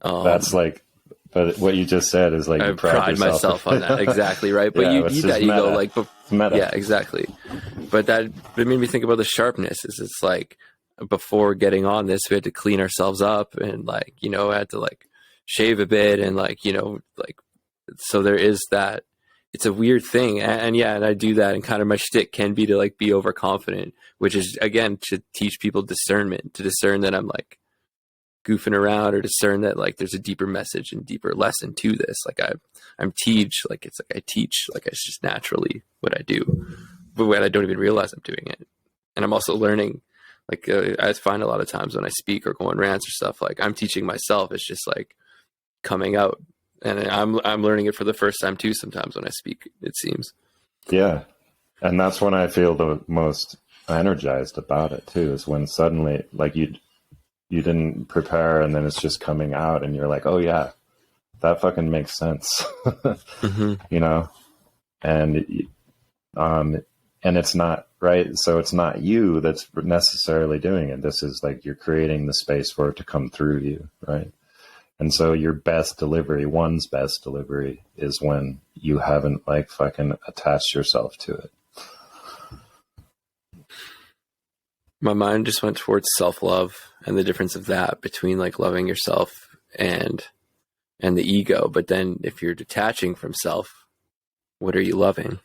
That's like, but what you just said is like, I pride myself on that. Exactly. Right. But you need that ego, like, meta. Yeah, exactly. But it made me think about the sharpness. It's like, before getting on this, we had to clean ourselves up and like, you know, had to like shave a bit and like, you know, like, so there is that. It's a weird thing. And I do that, and kind of my shtick can be to like be overconfident, which is again to teach people discernment, to discern that I'm like goofing around, or discern that like there's a deeper message and deeper lesson to this. Like I'm teach, like it's like I teach, like it's just naturally what I do, but when I don't even realize I'm doing it. And I'm also learning, like I find a lot of times when I speak or go on rants or stuff, like I'm teaching myself. It's just like coming out, and I'm learning it for the first time too. Sometimes when I speak, it seems. Yeah, and that's when I feel the most energized about it too. Is when suddenly, like you didn't prepare, and then it's just coming out, and you're like, oh yeah, that fucking makes sense. You know, and it's not right. So it's not you that's necessarily doing it. This is like you're creating the space for it to come through you, right? And so your best delivery, one's best delivery, is when you haven't like fucking attached yourself to it. My mind just went towards self-love and the difference of that between like loving yourself and the ego. But then if you're detaching from self, what are you loving?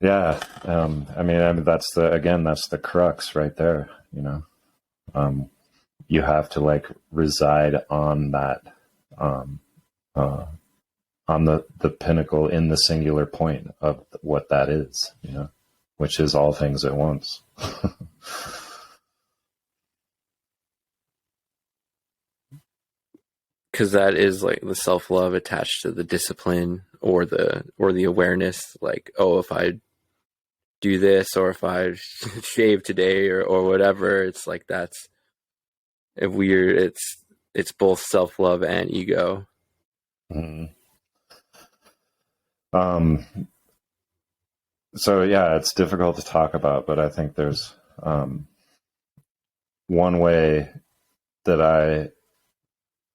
Yeah. I mean, that's the crux right there, you know. You have to like reside on that, on the pinnacle, in the singular point of what that is, you know, which is all things at once. Because that is like the self-love attached to the discipline or the awareness, like, oh, if I do this, or if I shave today or whatever, it's like, that's a weird, it's both self-love and ego. So yeah, it's difficult to talk about, but I think there's one way that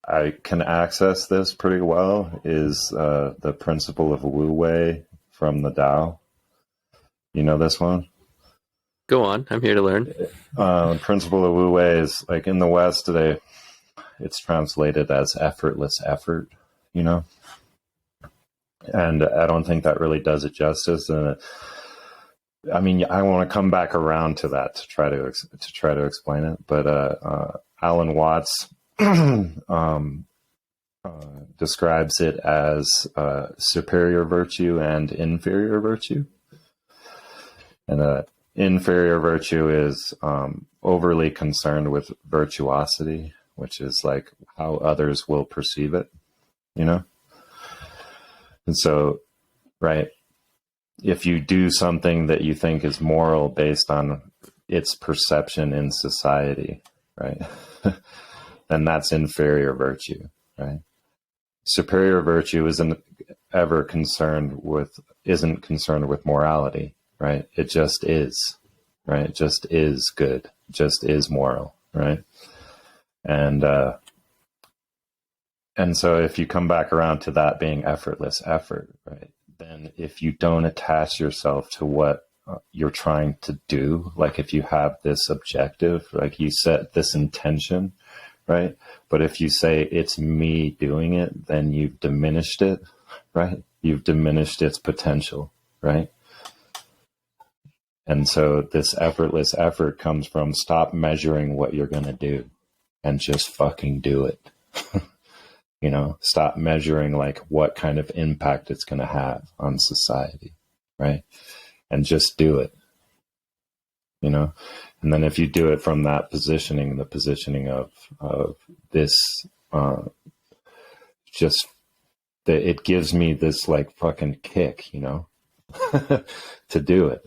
I can access this pretty well is the principle of Wu Wei from the Tao. You know this one? Go on, I'm here to learn. Principle of Wu Wei is like in the West today, it's translated as effortless effort, you know? And I don't think that really does it justice. And I mean, I want to come back around to that to try to explain it. But Alan Watts describes it as superior virtue and inferior virtue. And inferior virtue is overly concerned with virtuosity, which is like how others will perceive it, you know? And so, right, if you do something that you think is moral based on its perception in society, right, then that's inferior virtue, right? Superior virtue isn't concerned with morality, right? It just is, right? It just is good, it just is moral, right? And so if you come back around to that being effortless effort, right, then if you don't attach yourself to what you're trying to do, like if you have this objective, like you set this intention, right? But if you say it's me doing it, then you've diminished it, right? You've diminished its potential, right? And so this effortless effort comes from stop measuring what you're going to do and just fucking do it. You know, stop measuring like what kind of impact it's going to have on society, right? And just do it, you know? And then if you do it from that positioning, the positioning of this, just that it gives me this like fucking kick, you know, to do it,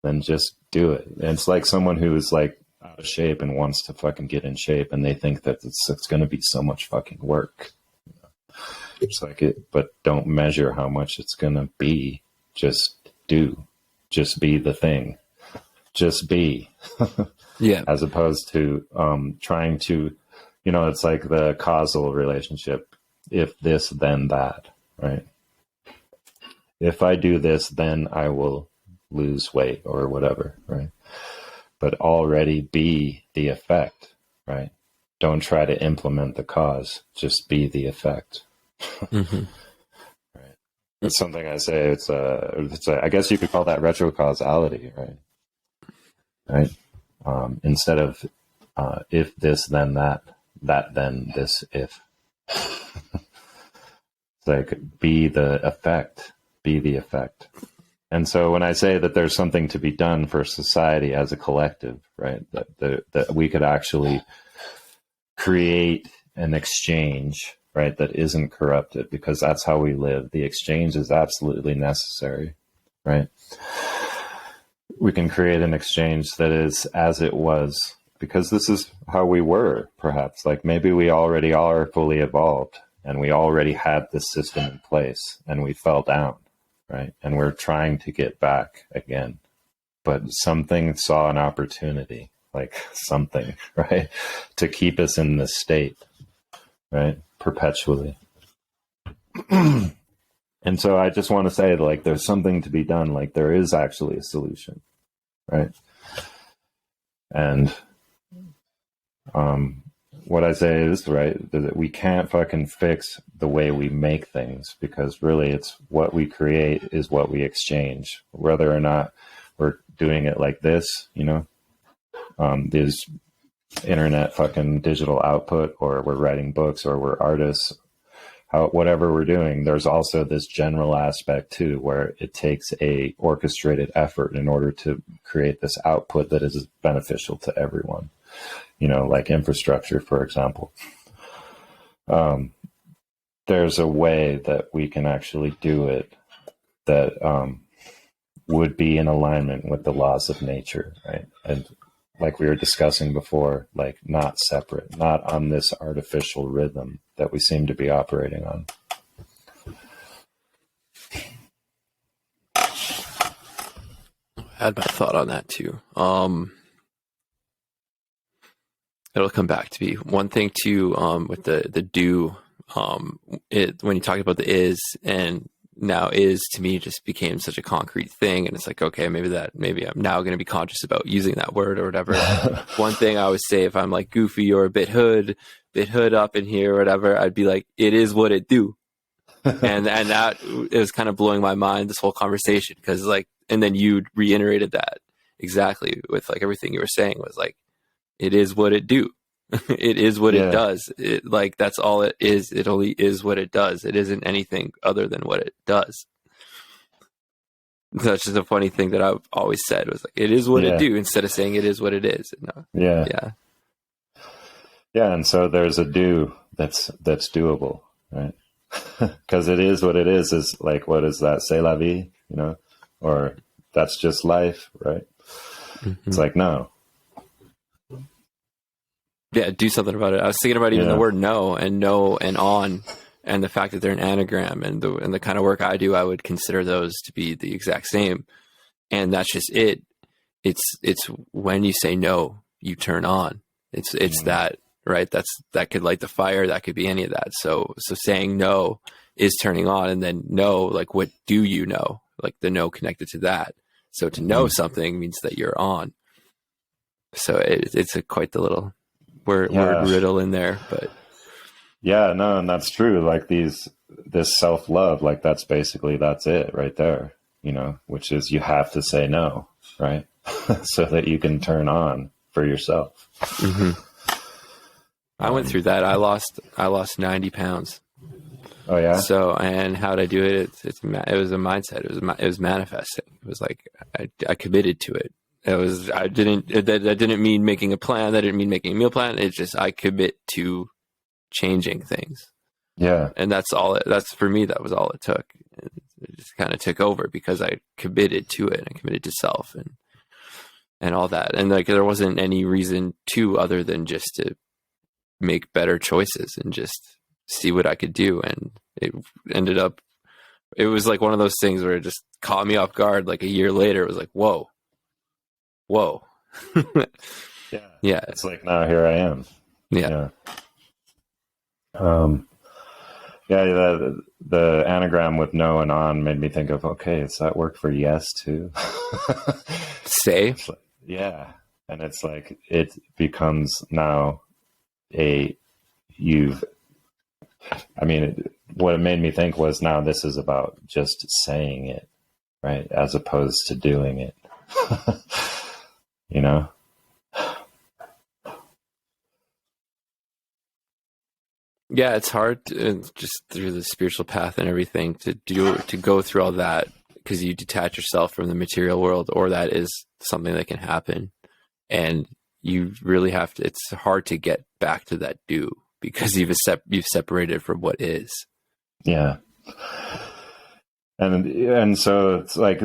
then just do it. And it's like someone who is like out of shape and wants to fucking get in shape, and they think that it's going to be so much fucking work. You know? It's like it, but don't measure how much it's going to be. Just do, just be the thing. Just be. Yeah. As opposed to trying to, you know, it's like the causal relationship. If this, then that, right? If I do this, then I will lose weight or whatever, right? But already be the effect, right? Don't try to implement the cause. Just be the effect. Mm-hmm. Right. It's something I say. It's I guess you could call that retrocausality, right? Right. Instead of if this then that then this if. It's like be the effect. And so when I say that there's something to be done for society as a collective, right, that we could actually create an exchange, right, that isn't corrupted, because that's how we live. The exchange is absolutely necessary, right? We can create an exchange that is as it was, because this is how we were, perhaps. Like maybe we already are fully evolved and we already had this system in place and we fell down, right? And we're trying to get back again. But something saw an opportunity, like something, right, to keep us in this state, right, perpetually. And so I just want to say, like, there's something to be done. Like, there is actually a solution, right? And what I say is, right, that we can't fucking fix the way we make things, because really it's what we create is what we exchange, whether or not we're doing it like this, you know, there's internet fucking digital output, or we're writing books, or we're artists, whatever we're doing. There's also this general aspect too, where it takes a orchestrated effort in order to create this output that is beneficial to everyone, you know, like infrastructure, for example. There's a way that we can actually do it that would be in alignment with the laws of nature, right? And like we were discussing before, like not separate, not on this artificial rhythm that we seem to be operating on. I had my thought on that too. It'll come back to me. One thing too, with the do, when you talk about the is, and now is to me just became such a concrete thing, and it's like, okay, maybe I'm now going to be conscious about using that word or whatever. One thing I would say, if I'm like goofy or a bit hood up in here or whatever, I'd be like, it is what it do. and that is kind of blowing my mind, this whole conversation, because like, and then you reiterated that exactly with like everything you were saying was like, it is what it do. It is what it does. It, like, that's all it is. It only is what it does. It isn't anything other than what it does. That's just a funny thing that I've always said was like, it is what it do, instead of saying it is what it is. No. Yeah. And so there's a do that's doable, right? Because it is what it is like, what is that? C'est la vie, you know, or that's just life, right? Mm-hmm. It's like, no. Yeah, do something about it. I was thinking about even the word no and on, and the fact that they're an anagram, and the kind of work I do, I would consider those to be the exact same. And that's just it. It's when you say no, you turn on. It's that, right? That could light the fire. That could be any of that. So saying no is turning on, and then no, like, what do you know? Like the no connected to that. So to know something means that you're on. So it's quite the little word riddle in there, but and that's true. Like this self-love, like that's it right there, you know, which is you have to say no, right? So that you can turn on for yourself. Mm-hmm. I went through that. I lost 90 pounds. Oh yeah. So, and how did I do it? It was a mindset. It was manifesting. It was like, I committed to it. That didn't mean making a plan. That didn't mean making a meal plan. It's just, I commit to changing things. Yeah. And that's for me, that was all it took. It just kind of took over because I committed to it. I committed to self and all that. And like, there wasn't any reason to, other than just to make better choices and just see what I could do. And it ended up, it was like one of those things where it just caught me off guard. Like a year later, it was like, whoa. Yeah. It's like, now here I am. Yeah. The anagram with no and on made me think of, okay, does that work for yes too? Say? Yeah. And it's like, it becomes now what it made me think was, now this is about just saying it, right? As opposed to doing it, you know? Yeah, it's hard just through the spiritual path and everything to go through all that, because you detach yourself from the material world, or that is something that can happen. And you really have to, it's hard to get back to that do, because you've separated from what is. Yeah. And so it's like,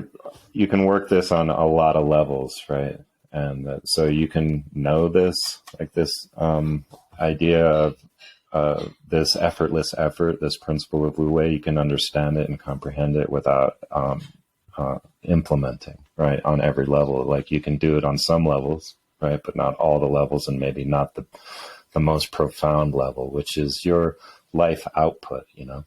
you can work this on a lot of levels, right? And so you can know this, like this idea of this effortless effort, this principle of Wu Wei, you can understand it and comprehend it without implementing, right? On every level. Like, you can do it on some levels, right? But not all the levels, and maybe not the most profound level, which is your life output, you know?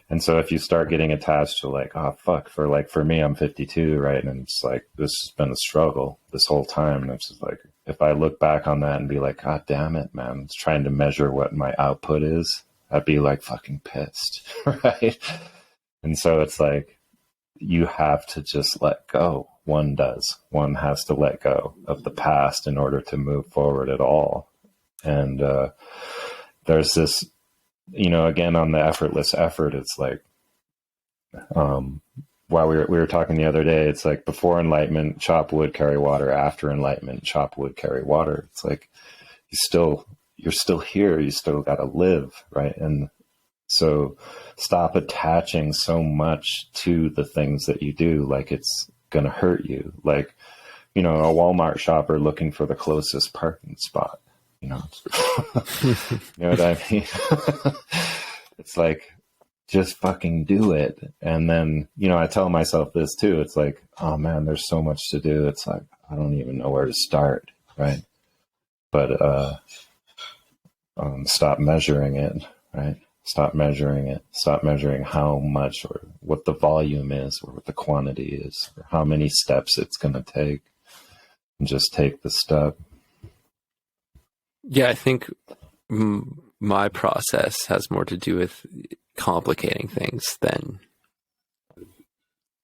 And so if you start getting attached to like, oh, fuck, for me, I'm 52, right? And it's like, this has been a struggle this whole time. And it's just like, if I look back on that and be like, God damn it, man, it's trying to measure what my output is, I'd be like fucking pissed, right? And so it's like, you have to just let go. One has to let go of the past in order to move forward at all. And there's this, you know, again, on the effortless effort, it's like, while we were talking the other day, it's like, before enlightenment, chop wood, carry water. After enlightenment, chop wood, carry water. It's like, you're still here. You still got to live, right? And so stop attaching so much to the things that you do, like it's going to hurt you. Like, you know, a Walmart shopper looking for the closest parking spot, you know, you know what I mean? It's like, just fucking do it. And then, you know, I tell myself this too. It's like, oh man, there's so much to do. It's like, I don't even know where to start. Right. But, stop measuring it, right? Stop measuring it. Stop measuring how much, or what the volume is, or what the quantity is, or how many steps it's going to take. And just take the step. Yeah, I think my process has more to do with, complicating things than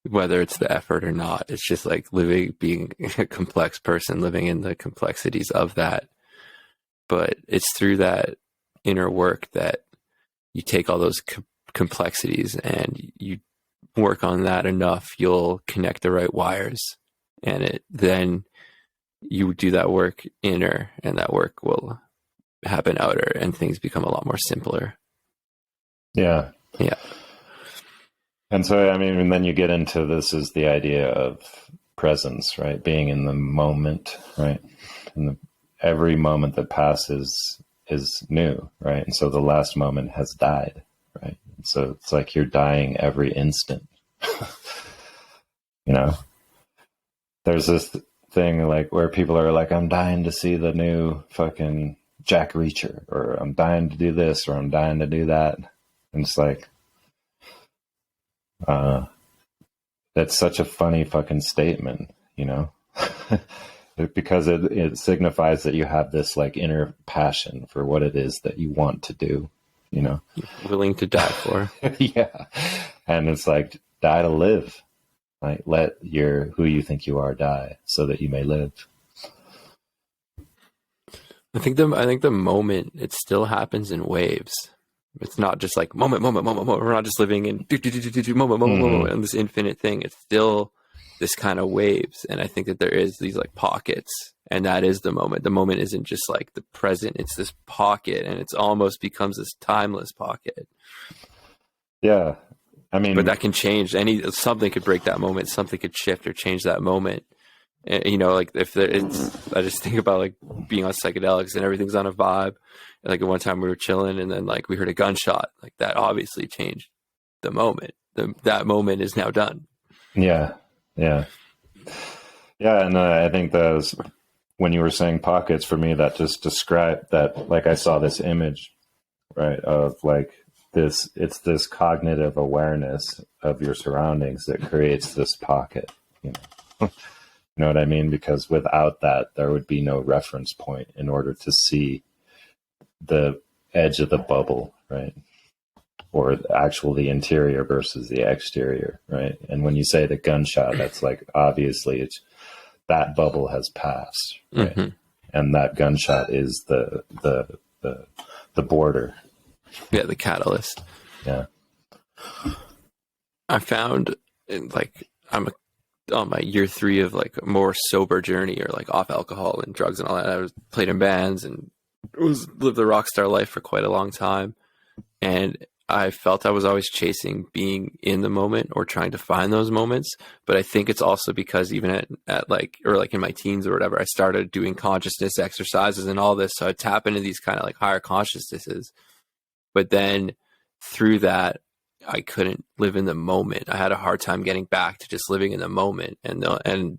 whether it's the effort or not. It's just like being a complex person, living in the complexities of that. But it's through that inner work that you take all those complexities and you work on that enough, you'll connect the right wires, and then you do that work inner, and that work will happen outer, and things become a lot more simpler. Yeah. And so, I mean, and then you get into this is the idea of presence, right? Being in the moment, right? And every moment that passes is new, right? And so the last moment has died, right? So it's like you're dying every instant. You know, there's this thing like where people are like, I'm dying to see the new fucking Jack Reacher, or I'm dying to do this, or I'm dying to do that. And it's like, that's such a funny fucking statement, you know, because it signifies that you have this like inner passion for what it is that you want to do, you know, you're willing to die for. Yeah. And it's like, die to live. Like, let who you think you are die so that you may live. I think the moment, it still happens in waves. It's not just like moment. We're not just living in moment and this infinite thing. It's still this kind of waves. And I think that there is these like pockets, and that is the moment. The moment isn't just like the present. It's this pocket, and it's almost becomes this timeless pocket. Yeah. I mean, but that can change. Something could break that moment. Something could shift or change that moment. And, you know, like I just think about like being on psychedelics and everything's on a vibe. Like at one time we were chilling, and then like we heard a gunshot. Like that obviously changed the moment. That moment is now done. Yeah. And I think when you were saying pockets, for me, that just described that. Like I saw this image, right, of like it's this cognitive awareness of your surroundings that creates this pocket. You know, you know what I mean? Because without that, there would be no reference point in order to see the edge of the bubble, right? Or the interior versus the exterior, right? And when you say the gunshot, that's like, obviously it's that bubble has passed, right? Mm-hmm. And that gunshot is the border. Yeah, the catalyst. Yeah. I found I'm on my year 3 of like a more sober journey, or like off alcohol and drugs and all that. I played in bands and lived the rock star life for quite a long time. And I felt I was always chasing being in the moment or trying to find those moments. But I think it's also because even at like in my teens or whatever, I started doing consciousness exercises and all this. So I tap into these kind of like higher consciousnesses. But then through that, I couldn't live in the moment. I had a hard time getting back to just living in the moment. And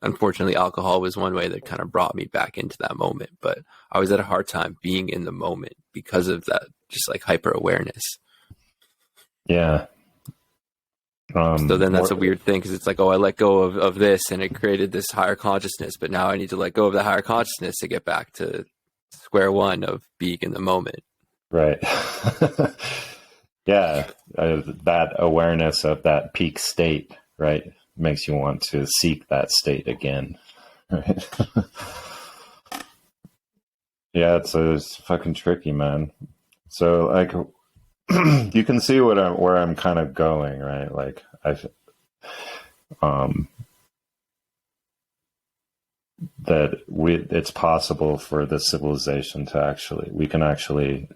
unfortunately, alcohol was one way that kind of brought me back into that moment. But I always had a hard time being in the moment because of that, just like hyper awareness. Yeah. So then that's a weird thing, because it's like, oh, I let go of this and it created this higher consciousness. But now I need to let go of the higher consciousness to get back to square one of being in the moment. Right. Yeah. That awareness of that peak state, right, makes you want to seek that state again. Right. Yeah, it's fucking tricky, man. So like, you can see where I'm kind of going, right? Like it's possible for this civilization to we can actually,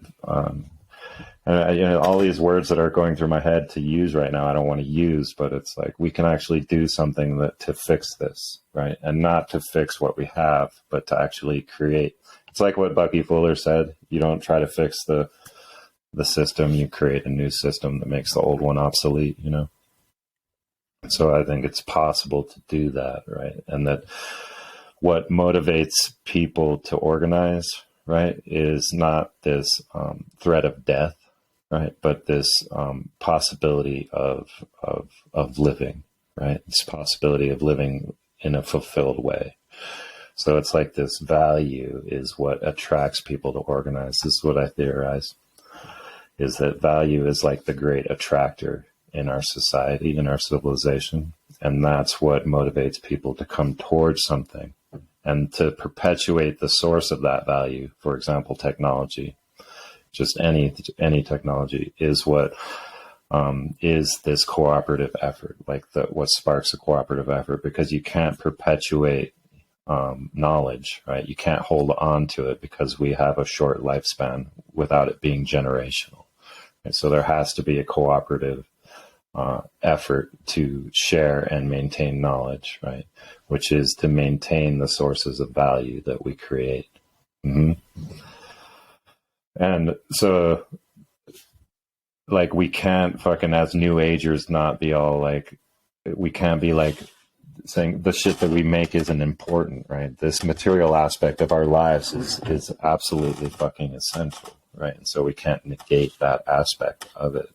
all these words that are going through my head to use right now, I don't want to use, but it's like, we can actually do something to fix this, right? And not to fix what we have, but to actually create. It's like what Bucky Fuller said. You don't try to fix the system, you create a new system that makes the old one obsolete, you know? So I think it's possible to do that, right? And that what motivates people to organize, right, is not this threat of death, right, but this possibility of living, right? This possibility of living in a fulfilled way. So it's like this value is what attracts people to organize. This is what I theorize. is that value is like the great attractor in our society, in our civilization. And that's what motivates people to come towards something and to perpetuate the source of that value. For example, technology, just any technology is what is this cooperative effort, like what sparks a cooperative effort, because you can't perpetuate knowledge, right? You can't hold on to it because we have a short lifespan without it being generational. And so there has to be a cooperative effort to share and maintain knowledge, right? Which is to maintain the sources of value that we create. Mm-hmm. And so, like, we can't fucking, as New Agers, not be all like, we can't be like saying the shit that we make isn't important, right? This material aspect of our lives is absolutely fucking essential, right? And so we can't negate that aspect of it,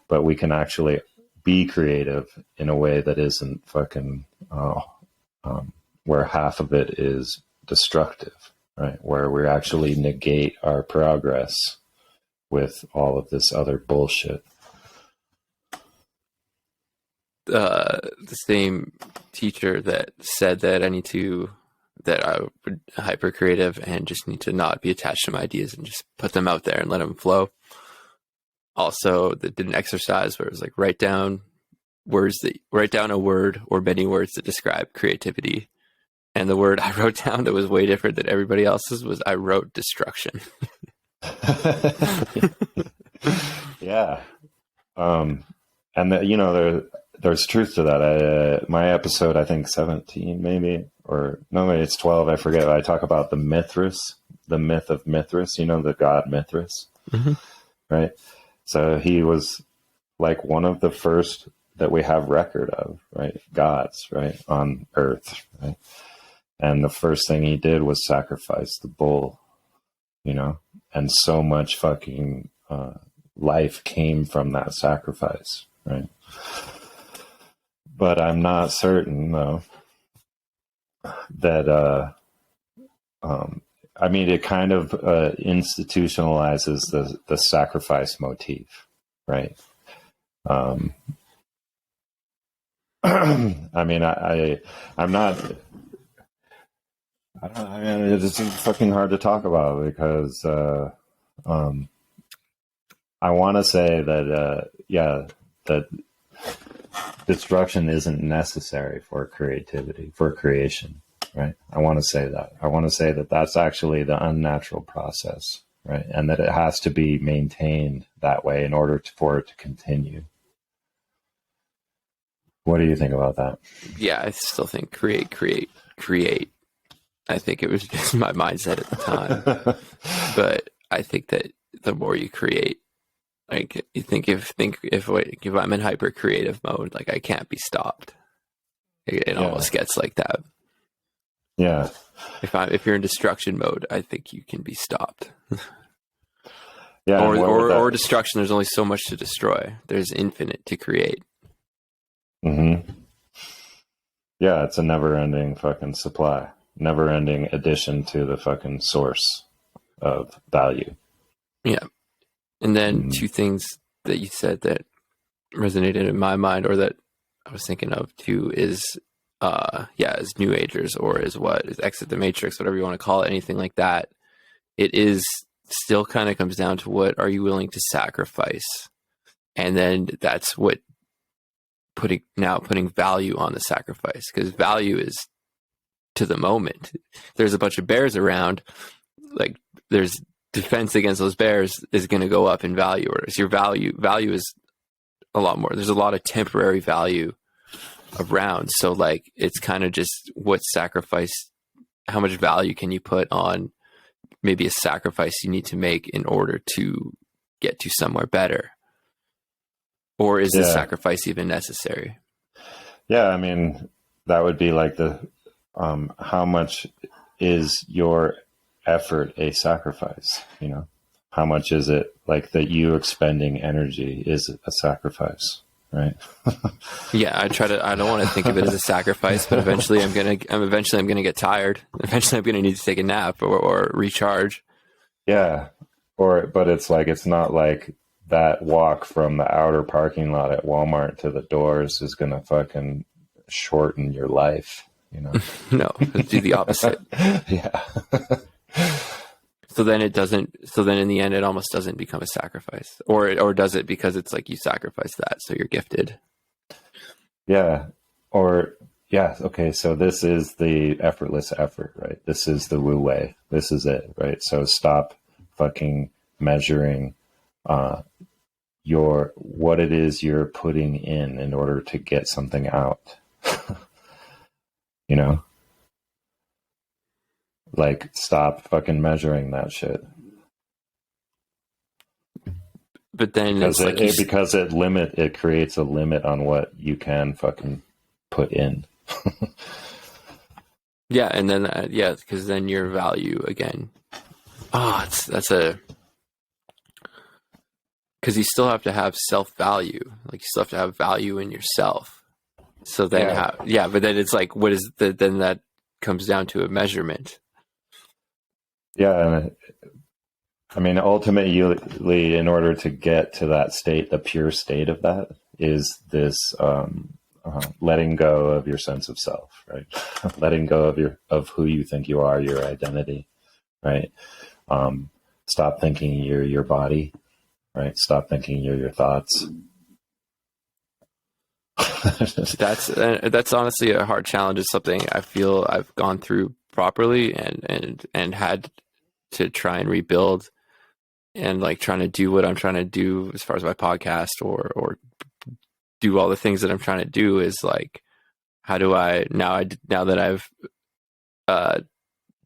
but we can actually be creative in a way that isn't fucking, where half of it is destructive, right? Where we actually negate our progress with all of this other bullshit. The same teacher that said that I would hyper creative and just need to not be attached to my ideas and just put them out there and let them flow. Also, that did an exercise where it was like, write down a word or many words that describe creativity. And the word I wrote down that was way different than everybody else's was, I wrote destruction. Yeah. And there's truth to that. My episode, I think 17 maybe, or no, maybe it's 12. I forget. I talk about the myth of Mithras, the god Mithras, mm-hmm. Right? So he was like one of the first that we have record of, right? Gods, right? On earth, right? And the first thing he did was sacrifice the bull, and so much fucking life came from that sacrifice, right? But I'm not certain, though, that it kind of institutionalizes the sacrifice motif, right? I'm not. I don't know. It's fucking hard to talk about because I want to say that that destruction isn't necessary for creativity, for creation, right? I want to say that. I want to say that that's actually the unnatural process, right? And that it has to be maintained that way in order for it to continue. What do you think about that? Yeah, I still think create. I think it was just my mindset at the time. But I think that the more you create, like, you think if I'm in hyper creative mode, like, I can't be stopped. It almost gets like that. Yeah. If you're in destruction mode, I think you can be stopped. Yeah. Or destruction. There's only so much to destroy. There's infinite to create. Mm-hmm. Yeah, it's a never-ending fucking supply, never-ending addition to the fucking source of value. Yeah. And then two things that you said that resonated in my mind, or that I was thinking of too, is as New Agers, or is Exit the Matrix, whatever you want to call it, anything like that. It is still kind of comes down to, what are you willing to sacrifice? And then that's what putting value on the sacrifice, because value is to the moment. There's a bunch of bears around, like, there's defense against those bears is going to go up in value, or your value is a lot more. There's a lot of temporary value around. So, like, it's kind of just what sacrifice, how much value can you put on maybe a sacrifice you need to make in order to get to somewhere better? Or is the sacrifice even necessary? Yeah, I mean, that would be like the how much is your effort a sacrifice? How much is it, like, that you expending energy is a sacrifice, right? Yeah, I don't want to think of it as a sacrifice, but eventually I'm gonna get tired. Eventually I'm gonna need to take a nap or recharge. Yeah, but it's like, it's not like that walk from the outer parking lot at Walmart to the doors is going to fucking shorten your life, you know? No, do the opposite. Yeah. So then it doesn't, so then in the end, it almost doesn't become a sacrifice, or does it, because it's like you sacrifice that, so you're gifted. Yeah. Or, yeah. Okay. So this is the effortless effort, right? This is the Wu Wei. This is it, right? So stop fucking measuring, what it is you're putting in order to get something out. You know? Like, stop fucking measuring that shit. But then Because it's like it creates a limit on what you can fucking put in. yeah, and then because then your value again. Oh, because you still have to have self-value. Like, you still have to have value in yourself. So then but then it's like, what is then that comes down to a measurement. Yeah, and I mean, ultimately, in order to get to that state, the pure state of that is this letting go of your sense of self, right? Letting go of who you think you are, your identity, right? Stop thinking you're your body, right? Stop thinking you're your thoughts. That's honestly a hard challenge. It's something I feel I've gone through properly and had to try and rebuild, and like trying to do what I'm trying to do as far as my podcast or do all the things that I'm trying to do is like, how do I now that I've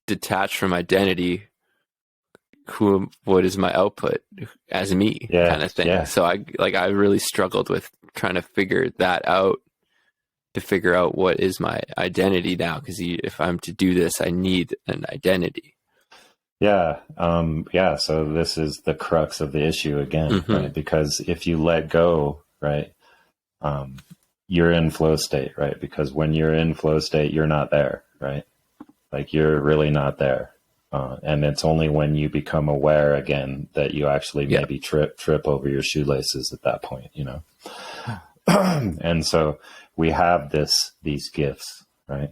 detached from identity, what is my output as me, kind of thing. So I really struggled with trying to figure that out, to figure out what is my identity now, because if I'm to do this, I need an identity. Yeah. So this is the crux of the issue again, right? Because if you let go, right, you're in flow state, right? Because when you're in flow state, you're not there, right? Like, you're really not there. And it's only when you become aware again that you actually maybe trip over your shoelaces at that point, you know? And so we have these gifts, right?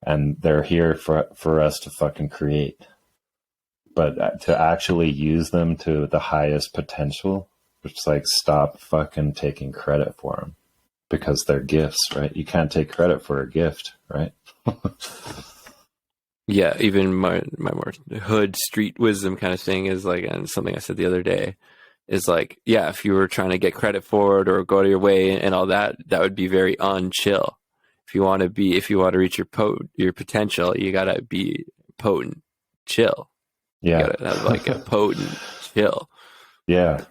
And they're here for us to fucking create, but to actually use them to the highest potential, it's like, stop fucking taking credit for them, because they're gifts, right? You can't take credit for a gift, right? Yeah, even my more hood street wisdom kind of thing is like, and something I said the other day is like, yeah, if you were trying to get credit for it or go to your way and all that, that would be very unchill. If you want to reach your potential, you gotta be potent, chill. Yeah, you gotta have like a potent chill. Yeah,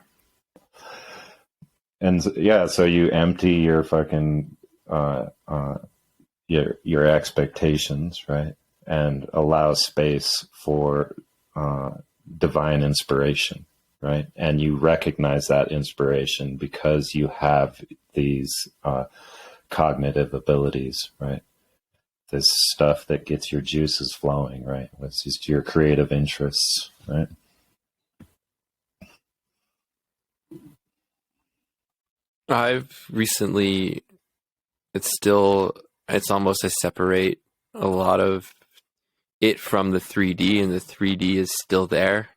and so you empty your fucking your expectations, right? And allow space for divine inspiration, right? And you recognize that inspiration because you have these cognitive abilities, right? This stuff that gets your juices flowing, right? It's just your creative interests, right? I've recently, it's almost, I separate a lot of it from the 3D, and the 3D is still there.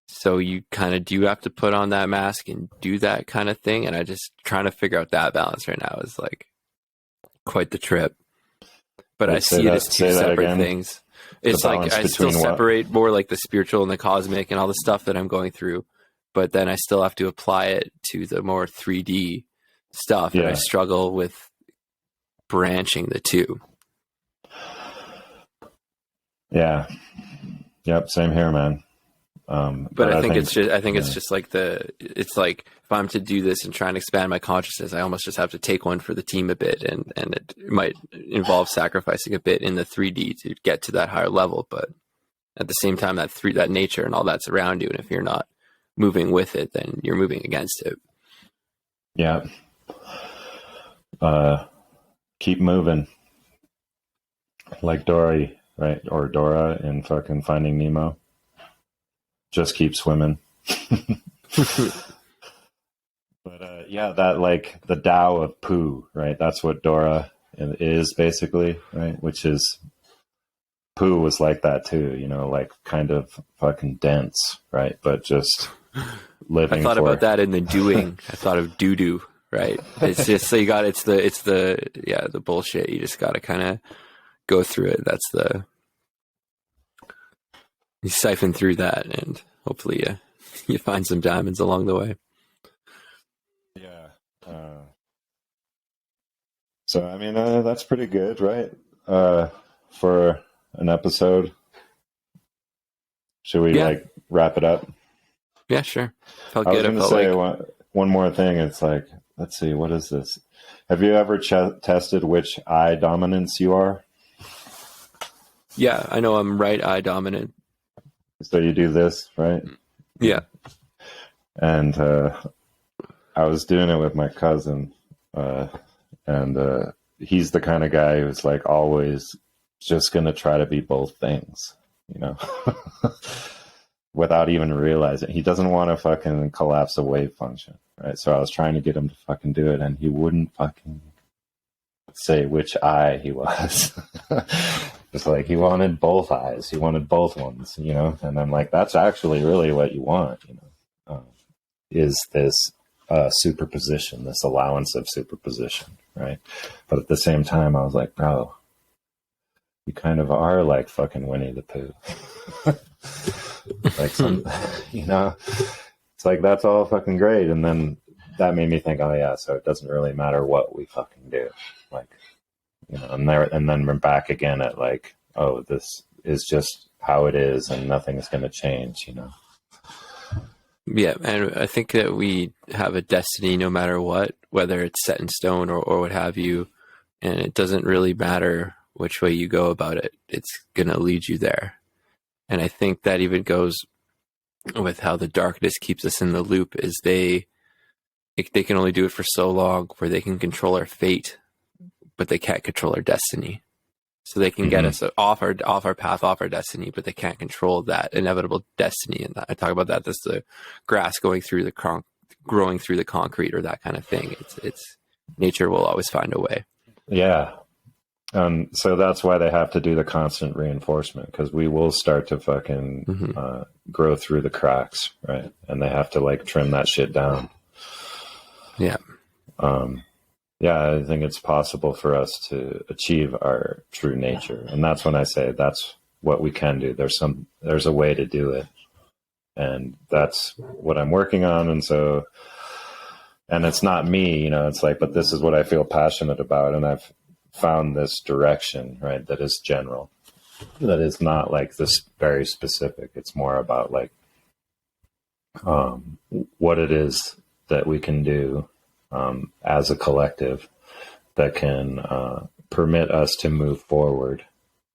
So you kind of do have to put on that mask and do that kind of thing. And I just trying to figure out that balance right now is like quite the trip. But I see it as two separate things. It's like I still separate more like the spiritual and the cosmic and all the stuff that I'm going through, but then I still have to apply it to the more 3D stuff. And I struggle with branching the two. Yeah. Yep. Same here, man. But I think it's just like it's like, if I'm to do this and try and expand my consciousness, I almost just have to take one for the team a bit, and it might involve sacrificing a bit in the 3D to get to that higher level. But at the same time, that nature and all that's around you, and if you're not moving with it, then you're moving against it. Yeah. Keep moving, like Dory, right? Or Dora in fucking Finding Nemo. Just keep swimming. But yeah, that like the Tao of poo, right? That's what Dora is basically, right? Which is poo was like that too, you know, like kind of fucking dense, right? But just I living thought for about that in the doing. I thought of doo doo, right? It's just so you got it's the bullshit. You just got to kind of go through it. You siphon through that, and hopefully you find some diamonds along the way. Yeah. So I mean, that's pretty good, right? For an episode, should we like wrap it up? Yeah, sure. I was going to say one more thing. It's like, let's see, what is this? Have you ever tested which eye dominance you are? Yeah, I know I'm right eye dominant. So you do this, right? Yeah. And I was doing it with my cousin, and he's the kind of guy who's like always just going to try to be both things, you know, without even realizing. He doesn't want to fucking collapse a wave function, right? So I was trying to get him to fucking do it, and he wouldn't fucking say which eye he was. It's like he wanted both eyes. He wanted both ones, you know? And I'm like, that's actually really what you want, you know, is this superposition, this allowance of superposition, right? But at the same time, I was like, bro, you kind of are like fucking Winnie the Pooh. Like some, you know, it's like, that's all fucking great. And then that made me think, oh yeah, so it doesn't really matter what we fucking do. Like, you know, and then we're back again at like, oh, this is just how it is and nothing's going to change, you know? Yeah. And I think that we have a destiny no matter what, whether it's set in stone or what have you. And it doesn't really matter which way you go about it. It's going to lead you there. And I think that even goes with how the darkness keeps us in the loop is they can only do it for so long where they can control our fate, but they can't control our destiny. So they can get us off our path, off our destiny, but they can't control that inevitable destiny. And I talk about that. That's the grass growing through the concrete or that kind of thing. It's nature will always find a way. Yeah. So that's why they have to do the constant reinforcement, because we will start to fucking grow through the cracks, right? And they have to like trim that shit down. Yeah. Yeah, I think it's possible for us to achieve our true nature. And that's when I say that's what we can do. There's a way to do it. And that's what I'm working on. And it's not me, you know, it's like, but this is what I feel passionate about. And I've found this direction, right, that is general, that is not like this very specific. It's more about like what it is that we can do as a collective that can permit us to move forward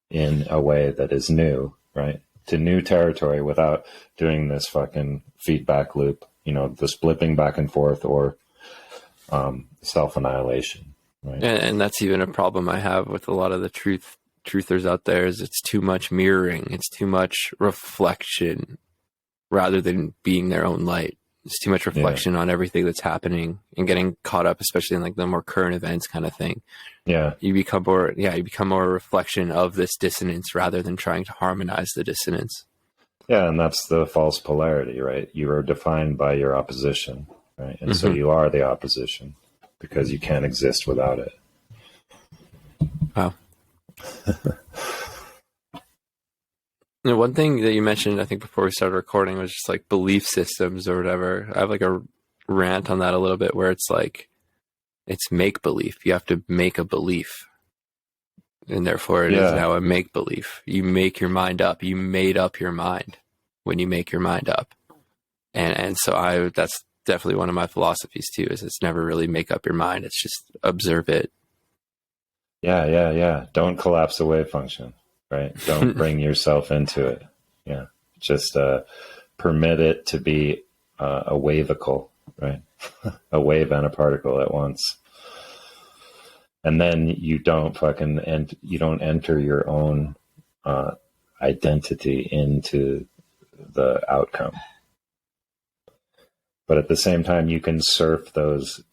in a way that is new, right, to new territory without doing this fucking feedback loop, you know, this blipping back and forth or self-annihilation. Right. And that's even a problem I have with a lot of the truthers out there is it's too much mirroring. It's too much reflection rather than being their own light. It's too much reflection on everything that's happening and getting caught up, especially in like the more current events kind of thing. Yeah. You become more a reflection of this dissonance rather than trying to harmonize the dissonance. Yeah. And that's the false polarity, right? You are defined by your opposition, right? And so you are the opposition because you can't exist without it. Wow. And one thing that you mentioned, I think before we started recording, was just like belief systems or whatever. I have like a rant on that a little bit where it's like, it's make belief. You have to make a belief. And therefore it is now a make belief. You make your mind up. You made up your mind when you make your mind up. And so that's definitely one of my philosophies too, is it's never really make up your mind. It's just observe it. Yeah. Don't collapse the wave function. Right. Don't bring yourself into it. Yeah. Just permit it to be a wavicle, right? A wave and a particle at once. And then you don't enter your own identity into the outcome. but at the same time, you can surf those.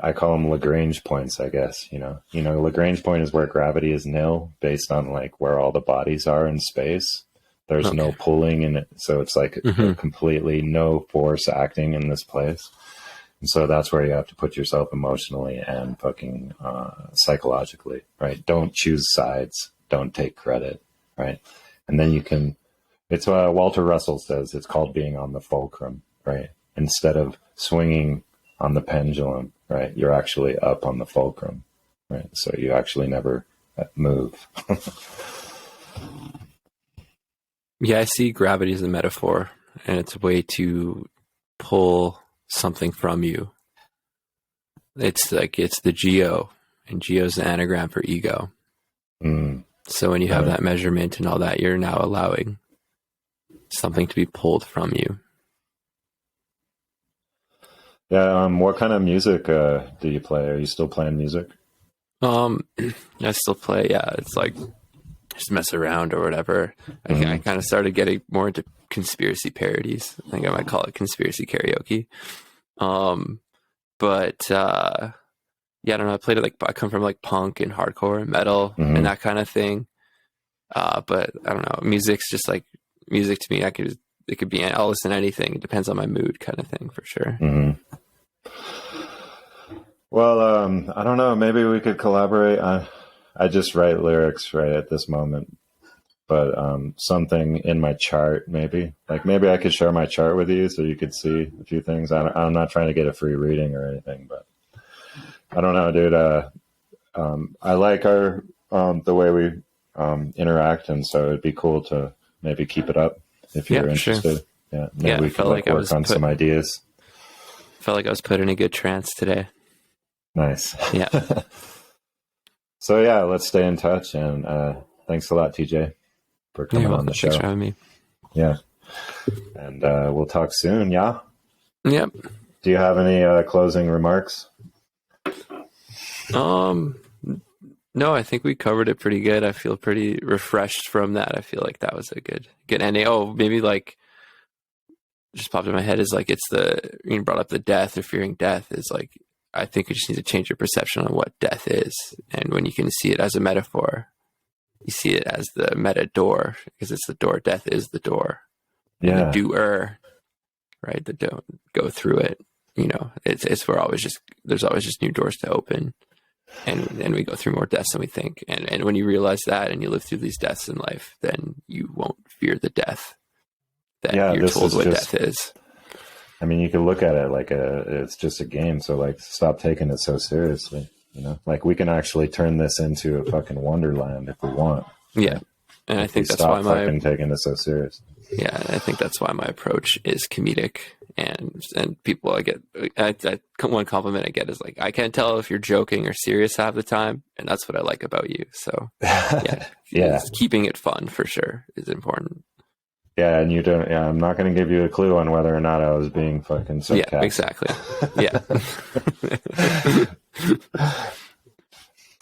I call them Lagrange points, I guess. Lagrange point is where gravity is nil, based on like where all the bodies are in space. There's no pulling in it, so it's like completely no force acting in this place. And so that's where you have to put yourself emotionally and fucking psychologically, right? Don't choose sides. Don't take credit, right? And then you can, it's what Walter Russell says, it's called being on the fulcrum, right? Instead of swinging on the pendulum, right? You're actually up on the fulcrum, right? So you actually never move. Yeah, I see gravity as a metaphor, and it's a way to pull something from you. It's the geo, and geo is the anagram for ego. So when you have that measurement and all that, you're now allowing something to be pulled from you. Yeah. What kind of music do you play? Are you still playing music? I still play. Yeah, it's like just mess around or whatever. I kind of started getting more into conspiracy parodies. I think I might call it conspiracy karaoke. But yeah, I don't know. I played it I come from like punk and hardcore and metal and that kind of thing. But I don't know. Music's just like music to me. It could be, I'll listen to anything. It depends on my mood, kind of thing, for sure. Well, I don't know. Maybe we could collaborate. I just write lyrics right at this moment, but something in my chart, maybe I could share my chart with you so you could see a few things. I'm not trying to get a free reading or anything, but I don't know, dude. I like our the way we interact, and so it'd be cool to maybe keep it up if you're interested. Sure. Yeah, maybe we could work on some ideas. Felt like I was put in a good trance today. Nice. Yeah. So yeah, let's stay in touch, and thanks a lot, TJ, for coming on the show. Thanks for having me. Yeah, and we'll talk soon. Yeah. Yep. Do you have any closing remarks? No, I think we covered it pretty good. I feel pretty refreshed from that. I feel like that was a good ending. Oh, maybe like just popped in my head is like you brought up the death or fearing death is like, I think you just need to change your perception on what death is. And when you can see it as a metaphor, you see it as the meta door, because it's the door. Death is the door. And the doer, right? The don't go through it. It's there's always just new doors to open. And we go through more deaths than we think. And when you realize that and you live through these deaths in life, then you won't fear the death that you're told what death is. I mean, you could look at it like it's just a game. So like, stop taking it so seriously. Like we can actually turn this into a fucking wonderland if we want. Yeah. And I think that's why fucking taking it so serious. Yeah. I think that's why my approach is comedic. And people one compliment I get is like, I can't tell if you're joking or serious half the time. And that's what I like about you. So yeah, keeping it fun for sure is important. Yeah, and you don't. Yeah, I'm not going to give you a clue on whether or not I was being fucking sarcastic. Yeah, exactly. Yeah.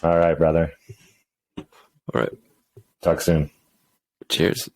All right, brother. All right. Talk soon. Cheers.